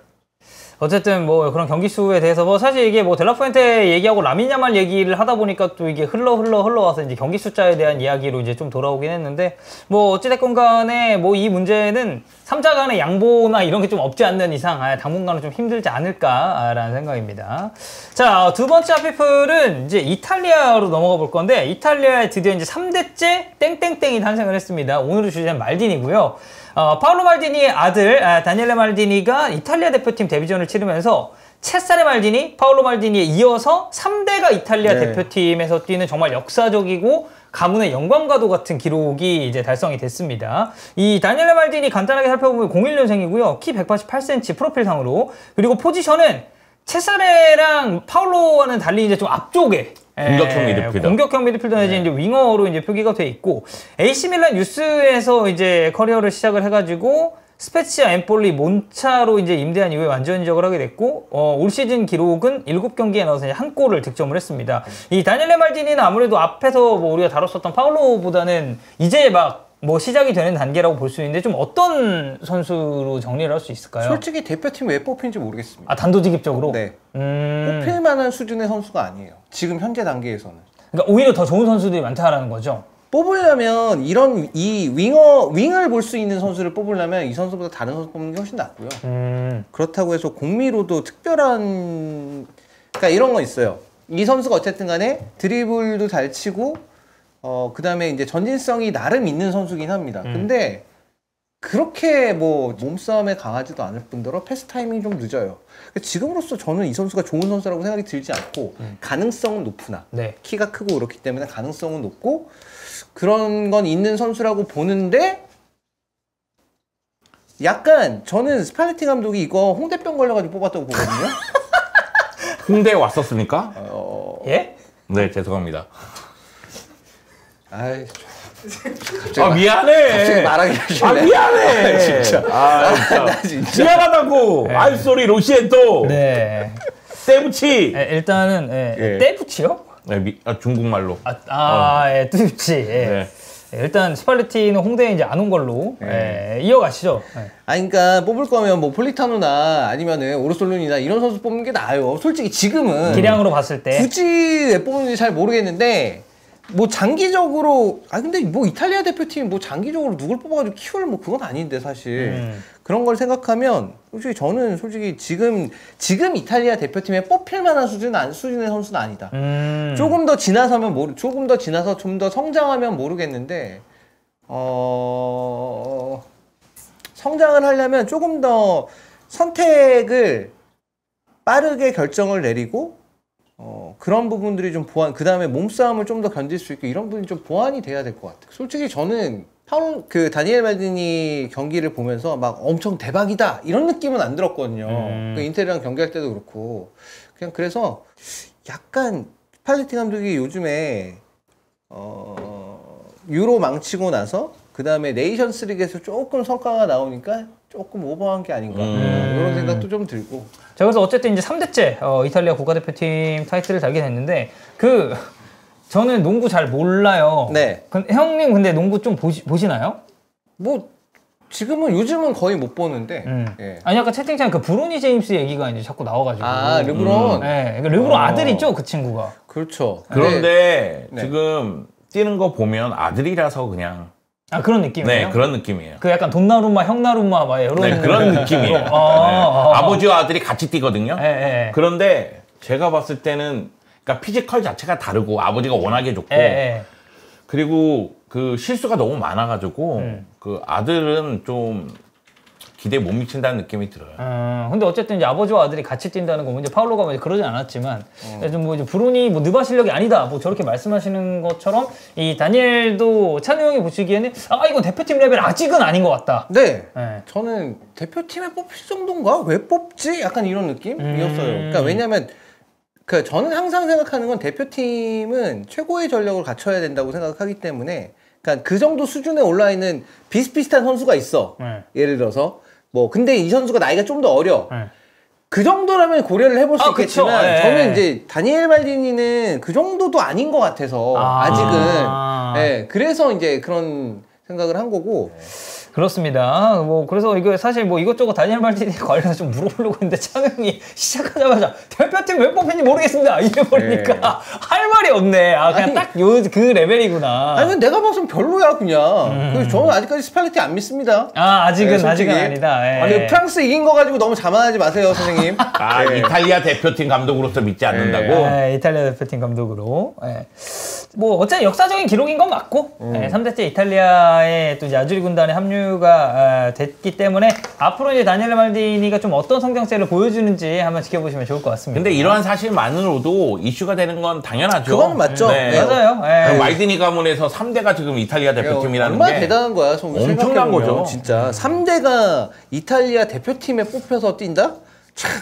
어쨌든 뭐 그런 경기 수에 대해서 뭐 사실 이게 뭐 델라푸엔테 얘기하고 라민 야말 얘기를 하다 보니까 또 이게 흘러와서 이제 경기 숫자에 대한 이야기로 이제 좀 돌아오긴 했는데 뭐 어찌됐건 간에 뭐 이 문제는 3자 간의 양보나 이런 게 좀 없지 않는 이상 당분간은 좀 힘들지 않을까라는 생각입니다. 자, 두 번째 하피플은 이제 이탈리아로 넘어가 볼 건데 이탈리아에 드디어 이제 3대째 땡땡땡이 탄생을 했습니다. 오늘의 주제는 말디니고요. 파울로 말디니의 아들 다니엘레 말디니가 이탈리아 대표팀 데뷔전을 치르면서 체사레 말디니, 파울로 말디니에 이어서 3대가 이탈리아 대표팀에서 뛰는 정말 역사적이고 가문의 영광과도 같은 기록이 이제 달성이 됐습니다. 이 다니엘레 말디니 간단하게 살펴보면 01년생이고요. 키 188cm 프로필상으로. 그리고 포지션은 체사레랑 파울로와는 달리 이제 좀 앞쪽에 공격형 미드필더. 공격형 미드필더 내지 이제 윙어로 이제 표기가 돼 있고 AC 밀란 유스에서 이제 커리어를 시작을 해가지고 스페치아, 엠폴리, 몬차로 이제 임대한 이후에 완전 이적을 하게 됐고 올 시즌 기록은 7경기에 넣어서 이제 한 골을 득점을 했습니다. 이 다니엘레 말디니는 아무래도 앞에서 뭐 우리가 다뤘었던 파울로보다는 이제 막 뭐 시작이 되는 단계라고 볼 수 있는데 좀 어떤 선수로 정리를 할 수 있을까요? 솔직히 대표팀 왜 뽑힌지 모르겠습니다. 단도직입적으로? 네. 뽑힐 만한 수준의 선수가 아니에요. 지금 현재 단계에서는. 그러니까 오히려 더 좋은 선수들이 많다라는 거죠? 뽑으려면 이 윙을 볼 수 있는 선수를 뽑으려면 이 선수보다 다른 선수 뽑는 게 훨씬 낫고요. 그렇다고 해서 공미로도 특별한 그러니까 이런 거 있어요. 이 선수가 어쨌든 간에 드리블도 잘 치고 그다음에 이제 전진성이 나름 있는 선수긴 합니다. 근데 그렇게 뭐 몸싸움에 강하지도 않을 뿐더러 패스 타이밍이 좀 늦어요. 지금으로서 저는 이 선수가 좋은 선수라고 생각이 들지 않고 가능성은 높으나 네. 키가 크고 그렇기 때문에 가능성은 높고 그런 건 있는 선수라고 보는데 약간 저는 스팔레티 감독이 이거 홍대병 걸려가지고 뽑았다고 보거든요. 홍대에 왔었습니까? 예? 네, 죄송합니다. 아이, 미안해. 갑자기 말하기 싫네. 미안해. 진짜. 진짜. 진짜. 미안하다고. 네. 알소리 로시엔토. 네. 세부치. 일단은 예. 떼부치요? 네, 중국말로. 예, 떼부치. 예. 네. 일단 스팔레티는 홍대에 이제 안 온 걸로 이어가시죠. 그러니까 뽑을 거면 뭐 폴리타노나 아니면은 오르솔룬이나 이런 선수 뽑는 게 나아요. 솔직히 지금은 기량으로 봤을 때 굳이 왜 뽑는지 잘 모르겠는데 뭐 장기적으로 근데 뭐 이탈리아 대표팀이 뭐 장기적으로 누굴 뽑아가지고 키울 뭐 그건 아닌데 사실 그런 걸 생각하면 솔직히 저는 솔직히 지금 이탈리아 대표팀에 뽑힐 만한 수준의 선수는 아니다. 조금 더 지나서면 조금 더 지나서 좀 더 성장하면 모르겠는데 성장을 하려면 조금 더 선택을 빠르게 결정을 내리고 그런 부분들이 좀 그 다음에 몸싸움을 좀 더 견딜 수 있고 이런 부분이 좀 보완이 돼야 될 것 같아요. 솔직히 저는 다니엘 말디니 경기를 보면서 막 엄청 대박이다 이런 느낌은 안 들었거든요. 그 인텔이랑 경기할 때도 그렇고 그냥 그래서 약간 스팔레티 감독이 요즘에 유로 망치고 나서 그 다음에 네이션스 리그에서 조금 성과가 나오니까 조금 오버한 게 아닌가 이런 생각도 좀 들고. 자, 그래서 어쨌든 이제 3대째 이탈리아 국가대표팀 타이틀을 달게 됐는데 저는 농구 잘 몰라요. 네. 형님 근데 농구 좀 보시나요? 뭐 요즘은 거의 못 보는데. 예. 아니 아까 채팅창에 그 브로니 제임스 얘기가 이제 자꾸 나와가지고. 르브론. 네, 르브론 아들이죠 그 친구가. 그렇죠. 그런데 네. 지금 뛰는 거 보면 아들이라서 그냥. 그런 느낌이에요? 네, 그런 느낌이에요. 그 약간 돈나룸마, 형나룸마 막 이런. 네, 그런 느낌이에요. 네. 아버지와 아들이 같이 뛰거든요. 그런데 제가 봤을 때는 그러니까 피지컬 자체가 다르고 아버지가 워낙에 좋고 그리고 그 실수가 너무 많아가지고 그 아들은 좀 기대에 못 미친다는 느낌이 들어요. 근데 어쨌든 이제 아버지와 아들이 같이 뛴다는 거, 이제 파울로가 뭐 그러진 않았지만, 좀 뭐 이제 브루니 뭐 느바 실력이 아니다, 뭐 저렇게 말씀하시는 것처럼 이 다니엘도 찬우 형이 보시기에는 이건 대표팀 레벨 아직은 아닌 것 같다. 네. 저는 대표팀에 뽑힐 정도인가? 왜 뽑지? 약간 이런 느낌이었어요. 그러니까 왜냐면 저는 항상 생각하는 건 대표팀은 최고의 전력을 갖춰야 된다고 생각하기 때문에, 그러니까 그 정도 수준에 올라 있는 비슷비슷한 선수가 있어. 예를 들어서 근데 이 선수가 나이가 좀 더 어려. 그 정도라면 고려를 해볼 수 있겠지만 저는 이제 다니엘 말디니는 그 정도도 아닌 것 같아서 아직은. 그래서 이제 그런 생각을 한 거고. 그렇습니다. 그래서 이거 사실 이것저것 다니엘 말디니 관련해서 좀 물어보려고 했는데 찬우 형이 시작하자마자 대표팀 왜 뽑혔는지 모르겠습니다 이래버리니까 할 말이 없네. 그냥 딱 그 레벨이구나. 아니 내가 봐서는 별로야 그냥. 그래서 저는 아직까지 스팔레티 안 믿습니다. 아직은 아니다. 아니 프랑스 이긴 거 가지고 너무 자만하지 마세요 선생님. 이탈리아 대표팀 감독으로서 믿지 않는다고? 이탈리아 대표팀 감독으로. 어차피 역사적인 기록인 건 맞고 3대째 이탈리아의 또 이제 아주리 군단에 합류가 됐기 때문에 앞으로 이제 다니엘 말디니가 좀 어떤 성장세를 보여주는지 한번 지켜보시면 좋을 것 같습니다. 근데 이러한 사실만으로도 이슈가 되는 건 당연하죠. 그건 맞죠. 네. 맞아요. 말디니 가문에서 3대가 지금 이탈리아 대표팀이라는 게 얼마나 대단한 거야. 엄청난 거죠. 진짜 3대가 이탈리아 대표팀에 뽑혀서 뛴다? 참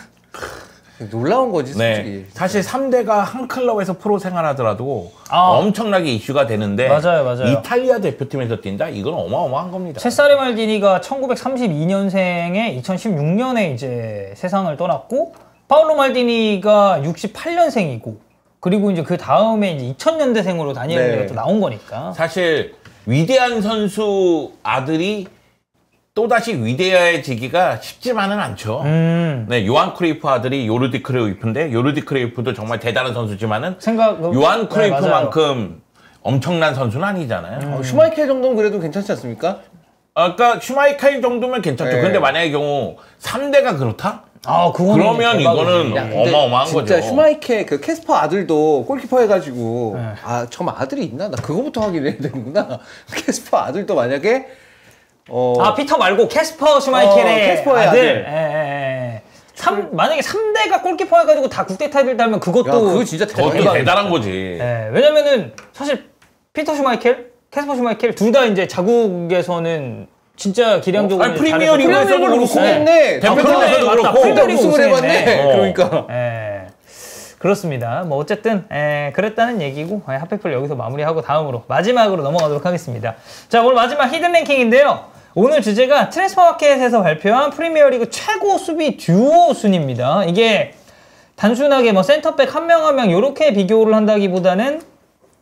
놀라운 거지 솔직히. 사실 3대가 한 클럽에서 프로 생활하더라도 엄청나게 이슈가 되는데 맞아요. 이탈리아 대표팀에서 뛴다? 이건 어마어마한 겁니다. 체사레 말디니가 1932년생에 2016년에 이제 세상을 떠났고 파울로 말디니가 68년생이고 그리고 이제 그 다음에 이제 2000년대생으로 다니엘 말디니가 또 나온 거니까. 사실 위대한 선수 아들이 또다시 위대해지기가 쉽지만은 않죠. 요한 크루이프 아들이 요르디 크루이프인데 요르디 크루이프도 정말 대단한 선수지만은 요한 크루이프만큼 엄청난 선수는 아니잖아요. 슈마이켈 정도는 그래도 괜찮지 않습니까? 그러니까 슈마이켈 정도면 괜찮죠. 근데 만약의 경우 3대가 그렇다? 그러면 이거는 어마어마한 거죠. 진짜 슈마이케 그 캐스퍼 아들도 골키퍼 해가지고 정말 아들이 있나? 나 그거부터 확인해야 되는구나. 캐스퍼 아들도 만약에 피터 말고 캐스퍼 슈마이켈의 캐스퍼의 아들. 만약에 3대가 골키퍼 해가지고 다 국대 타이틀 달면 그것도 그거 진짜 그것도 대단한 거지. 왜냐면은 사실 피터 슈마이켈, 캐스퍼 슈마이켈 둘 다 이제 자국에서는 진짜 기량적으로 프리미어리그에서도 그렇고 우승했네. 대표팀에서도 그렇고 프리미어리그 우승을 해봤네. 그러니까. 그렇습니다. 뭐 어쨌든 그랬다는 얘기고 핫팩플 여기서 마무리하고 다음으로 마지막으로 넘어가도록 하겠습니다. 자, 오늘 마지막 히든 랭킹인데요. 오늘 주제가 트랜스퍼마켓에서 발표한 프리미어리그 최고 수비 듀오 순입니다. 이게 단순하게 뭐 센터백 한 명 한 명 이렇게 비교를 한다기보다는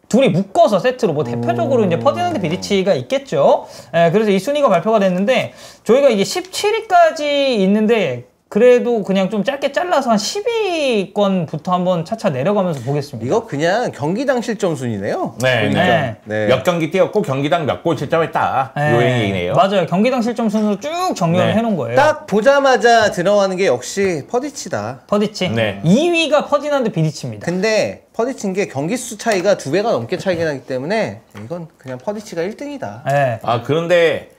둘이 묶어서 세트로 뭐 대표적으로 이제 퍼디난드 비리치가 있겠죠. 그래서 이 순위가 발표가 됐는데 저희가 이게 17위까지 있는데 그래도 그냥 좀 짧게 잘라서 한 10위권부터 한번 차차 내려가면서 보겠습니다. 이거 그냥 경기당 실점 순이네요. 네. 몇 경기 뛰었고 경기당 몇 골 실점했다. 요 얘기네요. 맞아요. 경기당 실점 순으로 쭉 정렬을 해놓은 거예요. 딱 보자마자 들어가는 게 역시 퍼디치다. 퍼디치. 네. 2위가 퍼디난드 비리치입니다. 근데 퍼디치인 게 경기 수 차이가 2배가 넘게 차이가 나기 때문에 이건 그냥 퍼디치가 1등이다. 그런데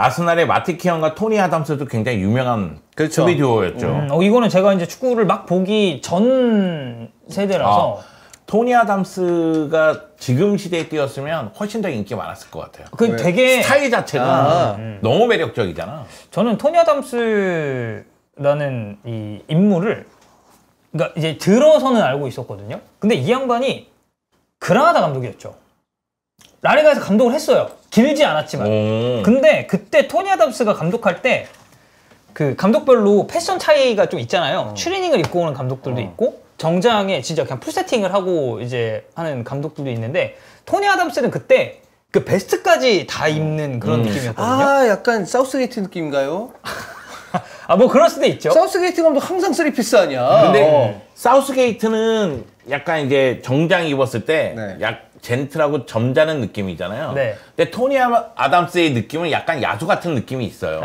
아스날의 마티키언과 토니 아담스도 굉장히 유명한 수비 듀오였죠. 이거는 제가 이제 축구를 막 보기 전 세대라서 토니 아담스가 지금 시대에 뛰었으면 훨씬 더 인기 많았을 것 같아요. 되게 스타일 자체가 너무 매력적이잖아. 저는 토니 아담스라는 이 인물을 그러니까 이제 들어서는 알고 있었거든요. 근데 이 양반이 그라나다 감독이었죠. 라리가에서 감독을 했어요. 길지 않았지만. 근데 그때 토니 아담스가 감독할 때 그 감독별로 패션 차이가 좀 있잖아요. 추리닝을 입고 오는 감독들도 있고 정장에 진짜 그냥 풀 세팅을 하고 이제 하는 감독들도 있는데 토니 아담스는 그때 그 베스트까지 다 입는 그런 느낌이었거든요. 약간 사우스게이트 느낌인가요? 뭐 그럴 수도 있죠. 사우스게이트 감독 항상 3피스 아니야. 근데 사우스게이트는 약간 이제 정장 입었을 때 젠틀하고 점잖은 느낌이잖아요. 근데 토니 아담스의 느낌은 약간 야수 같은 느낌이 있어요.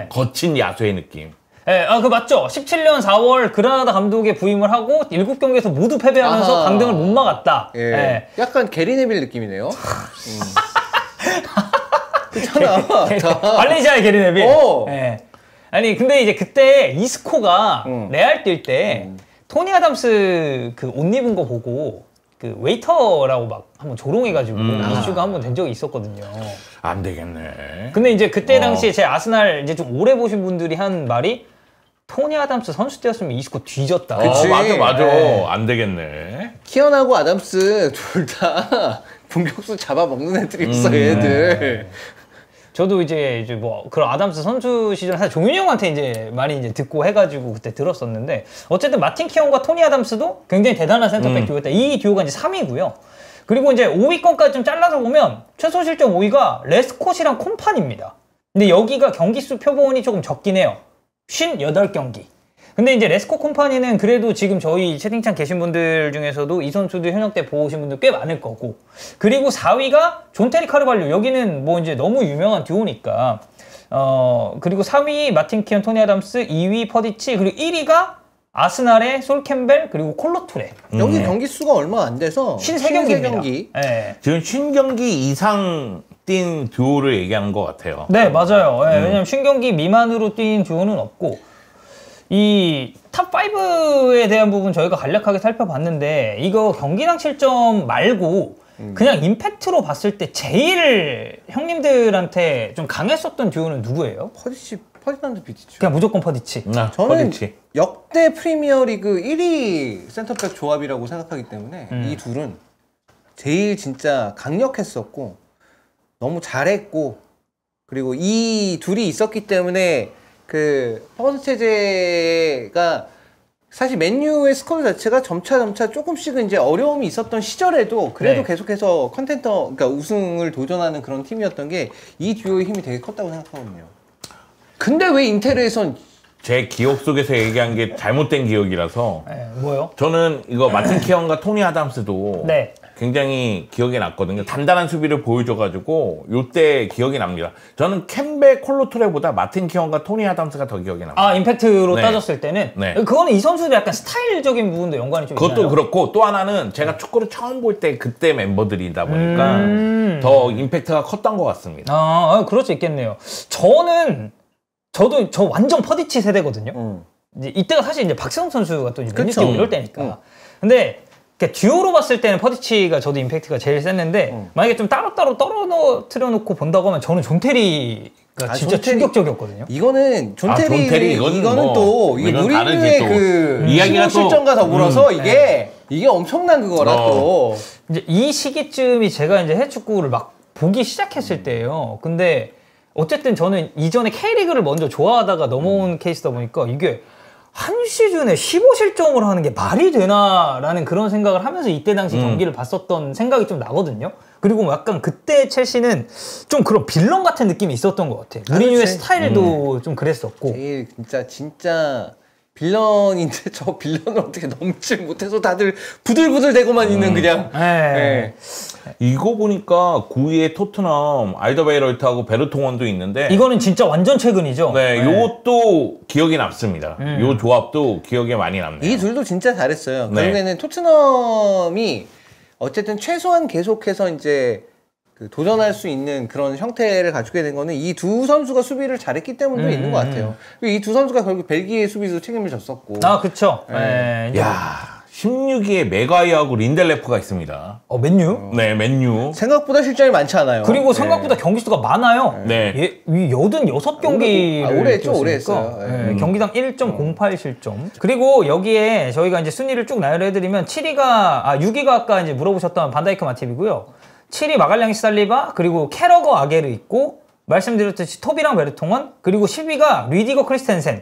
거친 야수의 느낌. 그 맞죠. 17년 4월 그라나다 감독에 부임을 하고 7경기에서 모두 패배하면서 강등을 못 막았다. 약간 게리 네빌 느낌이네요. 그렇잖아. 발렌시아의 게리 네빌. 아니 근데 이제 그때 이스코가 레알 뛸 때 토니 아담스 그 옷 입은 거 보고 그 웨이터라고 막 한번 조롱해가지고 이슈가 한번 된 적이 있었거든요. 안 되겠네. 근데 이제 그때 당시에 제 아스날 이제 좀 오래 보신 분들이 한 말이 토니 아담스 선수 때였으면 이스코 뒤졌다. 맞아. 안 되겠네. 키언하고 아담스 둘 다 공격수 잡아먹는 애들이었어, 얘들. 저도 이제 뭐 그런 아담스 선수 시절 사실 종윤이 형한테 이제 많이 이제 듣고 해가지고 그때 들었었는데 어쨌든 마틴 키언과 토니 아담스도 굉장히 대단한 센터백 듀오였다. 이 듀오가 이제 3위고요. 그리고 이제 5위권까지 좀 잘라서 보면 최소 실점 5위가 레스콧이랑 콤판입니다. 근데 여기가 경기수 표본이 조금 적긴 해요. 58경기. 근데 이제 레스코 콤파니는 그래도 지금 저희 채팅창 계신 분들 중에서도 이 선수들 현역 때 보신 분들 꽤 많을 거고. 그리고 4위가 존 테리 카르발류. 여기는 뭐 이제 너무 유명한 듀오니까. 그리고 3위 마틴 키언, 토니 아담스, 2위 퍼디치, 그리고 1위가 아스날의 솔 캠벨, 그리고 콜로투레. 여기 경기 수가 얼마 안 돼서 53경기입니다. 지금 50경기 이상 뛴 듀오를 얘기하는 것 같아요. 네, 맞아요. 왜냐면 50경기 미만으로 뛴 듀오는 없고. 이 탑5에 대한 부분 저희가 간략하게 살펴봤는데 이거 경기당 7점 말고 그냥 임팩트로 봤을 때 제일 형님들한테 좀 강했었던 듀오는 누구예요? 퍼디난드 비디치. 그냥 무조건 퍼디치. 저는 퍼디치. 역대 프리미어리그 1위 센터백 조합이라고 생각하기 때문에 이 둘은 제일 진짜 강력했었고 너무 잘했고 그리고 이 둘이 있었기 때문에 그 퍼거슨 체제가 사실 맨유의 스쿼드 자체가 점차 조금씩은 이제 어려움이 있었던 시절에도 그래도 계속해서 그러니까 우승을 도전하는 그런 팀이었던 게 이 듀오의 힘이 되게 컸다고 생각하거든요. 근데 왜 인테르에선 제 기억 속에서 얘기한 게 잘못된 기억이라서 뭐요? 저는 이거 마틴 키언과 토니 아담스도 굉장히 기억에 남거든요. 단단한 수비를 보여줘가지고 요때 기억이 납니다. 저는 캠베 콜로토레보다 마틴 키언과 토니 아담스가 더 기억에 납니다. 아, 임팩트로 네. 따졌을 때는? 네. 그거는 이 선수들 약간 스타일적인 부분도 연관이 좀 그것도 있나요? 그렇고 또 하나는 제가 축구를 처음 볼 때 그때 멤버들이다 보니까 더 임팩트가 컸던 것 같습니다. 그럴 수 있겠네요. 저 완전 퍼디치 세대거든요. 이제 이때가 사실 이제 박세웅 선수가 또 맨유 뛰고 이럴 때니까. 근데 듀오로 봤을 때는 퍼디치가 저도 임팩트가 제일 셌는데 만약에 좀 따로따로 떨어뜨려 놓고 본다고 하면 저는 존 테리가 진짜 충격적이었거든요. 이거는 존 테리 이거는 뭐, 또 이게 무리뉴의 그 이야기가 실점과 더불어서 이게 엄청난 그거라 또. 이제 이 시기쯤이 제가 이제 해외 축구를 막 보기 시작했을 때예요. 근데 어쨌든 저는 이전에 K리그를 먼저 좋아하다가 넘어온 케이스다 보니까 이게 한 시즌에 15실점을 하는 게 말이 되나라는 그런 생각을 하면서 이때 당시 경기를 봤었던 생각이 좀 나거든요. 그리고 뭐 약간 그때 첼시는 좀 그런 빌런 같은 느낌이 있었던 것 같아. 무리뉴의 스타일도 좀 그랬었고. 제일 진짜 빌런인데 저 빌런을 어떻게 넘지 못해서 다들 부들부들대고만 있는 그냥. 네. 이거 보니까 9위에 토트넘 알더베이럴트하고 베르통원도 있는데 이거는 진짜 완전 최근이죠. 네, 요것도 기억이 남습니다. 요 조합도 기억에 많이 남네요. 이 둘도 진짜 잘했어요. 네. 결국에는 토트넘이 어쨌든 최소한 계속해서 이제 그 도전할 수 있는 그런 형태를 갖추게 된 거는 이 두 선수가 수비를 잘했기 때문도 있는 것 같아요. 이 두 선수가 결국 벨기에 수비도 책임을 졌었고. 아, 그쵸. 네. 야, 16위에 메가이하고 린델레프가 있습니다. 맨유? 네, 맨유. 생각보다 실점이 많지 않아요. 그리고 생각보다 경기 수가 많아요. 네. 86경기를 오래 했죠, 오래 했어요. 경기당 1.08 실점. 그리고 여기에 저희가 이제 순위를 쭉 나열해드리면 6위가 아까 이제 물어보셨던 반다이크 마팁이고요. 7위 마갈량이스 살리바, 그리고 캐러거 아게르 있고, 말씀드렸듯이 토비랑 베르통원, 그리고 10위가 리디거 크리스텐센,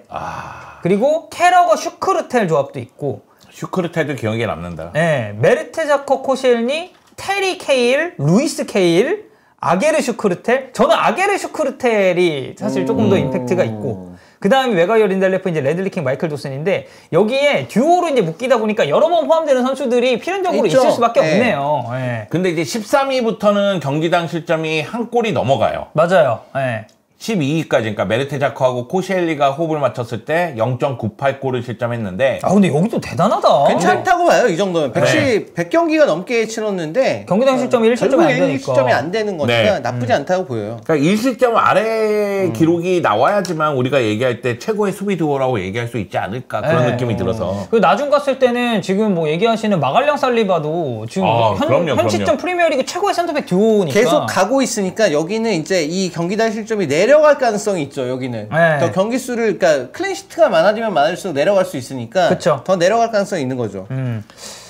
그리고 캐러거 슈크르텔 조합도 있고, 슈크르텔도 기억에 남는다. 네, 메르테자커 코시엘니, 테리 케일, 루이스 케일, 아게르 슈크르텔. 저는 아게르 슈크르텔이 사실 조금 더 임팩트가 있고, 그 다음에 웨가이어 린델레프, 이제 레들리킹 마이클 도슨인데, 여기에 듀오로 이제 묶이다 보니까 여러 번 포함되는 선수들이 필연적으로 있을 수밖에 없네요. 네. 근데 이제 13위부터는 경기당 실점이 한 골이 넘어가요. 맞아요. 네. 12위까지, 그러니까 메르테자커하고 코시엘리가 호흡을 맞췄을 때 0.98골을 실점했는데. 근데 여기도 대단하다. 괜찮다고 봐요, 이 정도면. 100경기가 넘게 치렀는데. 경기당 실점이 1실점이 안 되니까. 1실점이 안 되는 거니까 나쁘지 않다고 보여요. 그러니까 1실점 아래 기록이 나와야지만 우리가 얘기할 때 최고의 수비 듀오라고 얘기할 수 있지 않을까 그런 느낌이 들어서. 그 나중 갔을 때는 지금 뭐 얘기하시는 마갈량 살리바도 지금 현 시점 프리미어리그 최고의 센터백 듀오니까. 계속 가고 있으니까 여기는 이제 이 경기당 실점이 내려갈 가능성이 있죠, 여기는. 더 경기 수를, 그러니까 클린시트가 많아지면 많을수록 내려갈 수 있으니까. 그쵸. 더 내려갈 가능성이 있는 거죠.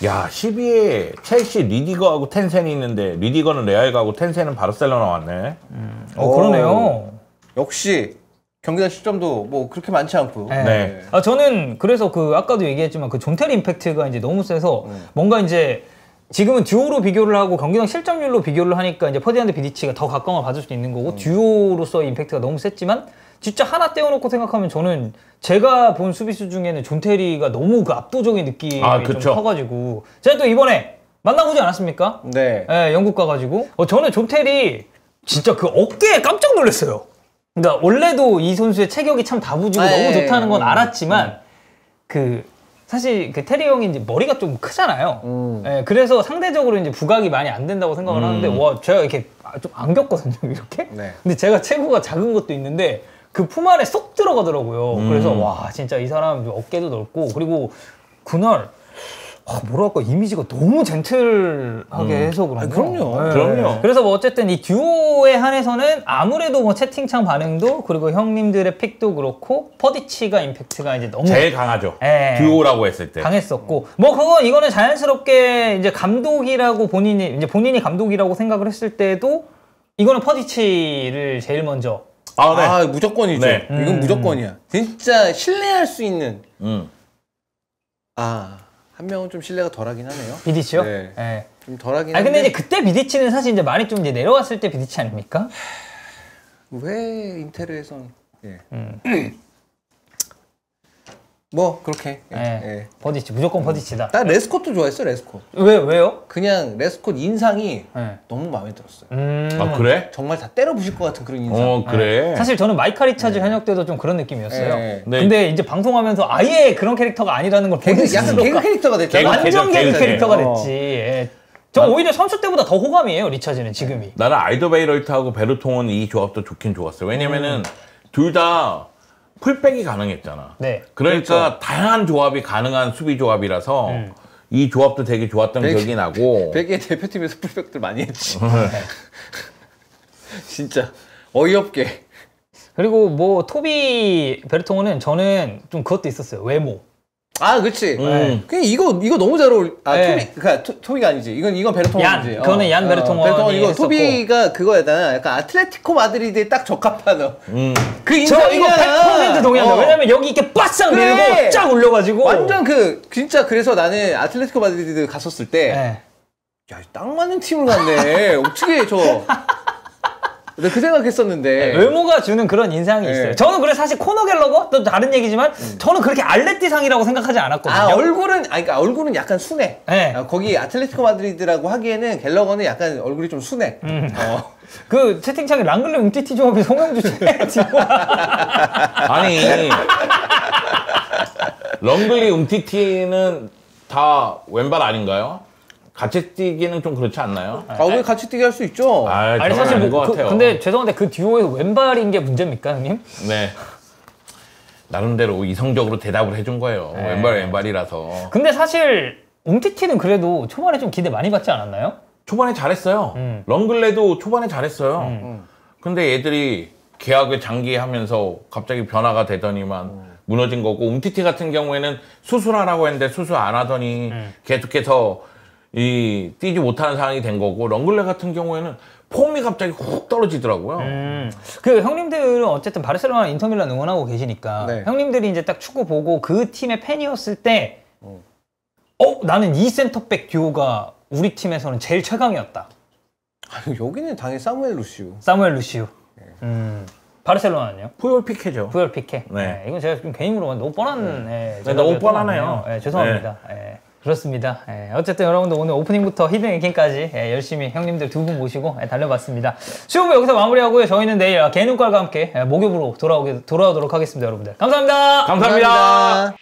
야, 12위에 첼시 리디거하고 텐센이 있는데 리디거는 레알 가고 텐센은 바르셀로나 왔네. 그러네요. 역시 경기당 실점도 뭐 그렇게 많지 않고요. 네. 저는 그래서 아까도 얘기했지만 그 존테리 임팩트가 이제 너무 세서 뭔가 이제 지금은 듀오로 비교를 하고 경기당 실점률로 비교를 하니까 이제 퍼디난드 비디치가 더 각광을 받을 수 있는 거고 듀오로서의 임팩트가 너무 셌지만 진짜 하나 떼어놓고 생각하면 저는 제가 본 수비수 중에는 존테리가 너무 그 압도적인 느낌이 좀 커가지고 제가 또 이번에 만나보지 않았습니까? 네. 네, 영국 가가지고 저는 존테리 진짜 그 어깨에 깜짝 놀랐어요. 그러니까 원래도 이 선수의 체격이 참 다부지고 너무 좋다는 건 알았지만 사실 테리 형이 이제 머리가 좀 크잖아요. 예, 그래서 상대적으로 이제 부각이 많이 안 된다고 생각을 하는데 제가 이렇게 좀 안겼거든요, 이렇게. 네. 근데 제가 체구가 작은 것도 있는데 그 품 안에 쏙 들어가더라고요. 그래서 와, 진짜 이 사람 어깨도 넓고 그리고 그날 뭐랄까 이미지가 너무 젠틀하게 해서 그런가? 그럼요. 네. 그럼요. 그래서 뭐 어쨌든 이 듀오에 한해서는 아무래도 뭐 채팅창 반응도 그리고 형님들의 픽도 그렇고 퍼디치가 임팩트가 이제 너무 제일 강하죠. 네. 듀오라고 했을 때. 강했었고 이거는 자연스럽게 이제 감독이라고 본인이 감독이라고 생각을 했을 때도 이거는 퍼디치를 제일 먼저 네. 무조건이죠. 네. 이건 무조건이야. 진짜 신뢰할 수 있는. 한 명은 좀 신뢰가 덜하긴 하네요. 비디치요? 네. 네. 좀 덜하긴 한데. 근데 이제 그때 비디치는 사실 이제 많이 좀 이제 내려왔을 때 비디치 아닙니까? 왜 인테르에선 뭐 그렇게. 예. 버디치 무조건 버디치다. 난 레스콧도 좋아했어 레스콧. 왜요? 그냥 레스콧 인상이 너무 마음에 들었어요. 아 그래? 정말 다 때려 부실 것 같은 그런 인상. 그래. 사실 저는 마이카 리차즈 현역 때도 좀 그런 느낌이었어요. 네. 근데 이제 방송하면서 아예 그런 캐릭터가 아니라는 걸 보는 약간 개그 캐릭터가 됐잖아. 개그 완전 개그 개그 캐릭터가 됐지. 예. 저 오히려 선수 때보다 더 호감이에요 리차즈는 지금이. 나는 알더베이럴트하고 베르통은 이 조합도 좋긴 좋았어요. 왜냐면은 둘 다 풀백이 가능했잖아. 네. 그러니까 그렇죠. 다양한 조합이 가능한 수비 조합이라서 이 조합도 되게 좋았던 기억이 나고. 벨기에 대표팀에서 풀백들 많이 했지. 진짜 어이없게. 그리고 뭐 토비 베르통은 저는 좀 그것도 있었어요. 외모. 아, 그렇지. 그냥 이거 너무 잘 어울. 아, 네. 토비가 아니지. 이건 베르통이지. 그거는 얀 베르통원이 베르통원 이거 했었고. 토비가 그거였잖아. 약간 아틀레티코 마드리드에 딱 적합한. 그 저 이거 인상이야. 100% 동의한다. 왜냐면 여기 이렇게 바싹 그래. 밀고 쫙 올려가지고. 완전 진짜 그래서 나는 아틀레티코 마드리드 갔었을 때, 네. 야, 딱 맞는 팀을 갔네. 어떻게 내가 그 생각했었는데. 외모가 주는 그런 인상이 있어요. 저는 그래서 사실 코너 갤러거 또 다른 얘기지만 저는 그렇게 알레티상이라고 생각하지 않았거든요. 아, 그러니까 얼굴은 약간 순해. 네. 거기 아틀레티코 마드리드라고 하기에는 갤러거는 약간 얼굴이 좀 순해. 그 채팅창에 랑글레 움티티 조합이 송영주 최지고 아니 렁글리 움티티는 다 왼발 아닌가요? 같이 뛰기는 좀 그렇지 않나요? 왜 같이 뛰게 할 수 있죠? 아니 사실 것 같아요. 근데 죄송한데 그 듀오에서 왼발인 게 문제입니까 형님? 네. 나름대로 이성적으로 대답을 해준 거예요. 왼발이라서. 근데 사실 움티티는 그래도 초반에 좀 기대 많이 받지 않았나요? 초반에 잘했어요. 렁글레도 초반에 잘했어요. 근데 얘들이 계약을 장기하면서 갑자기 변화가 되더니만 무너진 거고, 움티티 같은 경우에는 수술하라고 했는데 수술 안 하더니 계속해서 뛰지 못하는 상황이 된 거고, 렁글레 같은 경우에는 폼이 갑자기 훅 떨어지더라고요. 그 형님들은 어쨌든 바르셀로나 인터밀란 응원하고 계시니까 네. 형님들이 이제 딱 축구 보고 그 팀의 팬이었을 때 나는 이 센터백 듀오가 우리 팀에서는 제일 최강이었다. 여기는 당연히 사무엘 루시우. 사무엘 루시우. 바르셀로나는요? 푸열 피케죠. 푸열 피케. 네. 이건 제가 좀 개인 물어봤는데 너무 뻔한 너무 뻔하네요. 죄송합니다. 그렇습니다. 어쨌든 여러분들 오늘 오프닝부터 히든 랭킹까지 열심히 형님들 두 분 모시고 달려봤습니다. 수요부 여기서 마무리하고요. 저희는 내일 개눈깔과 함께 목요일로 돌아오도록 하겠습니다. 여러분들 감사합니다. 감사합니다.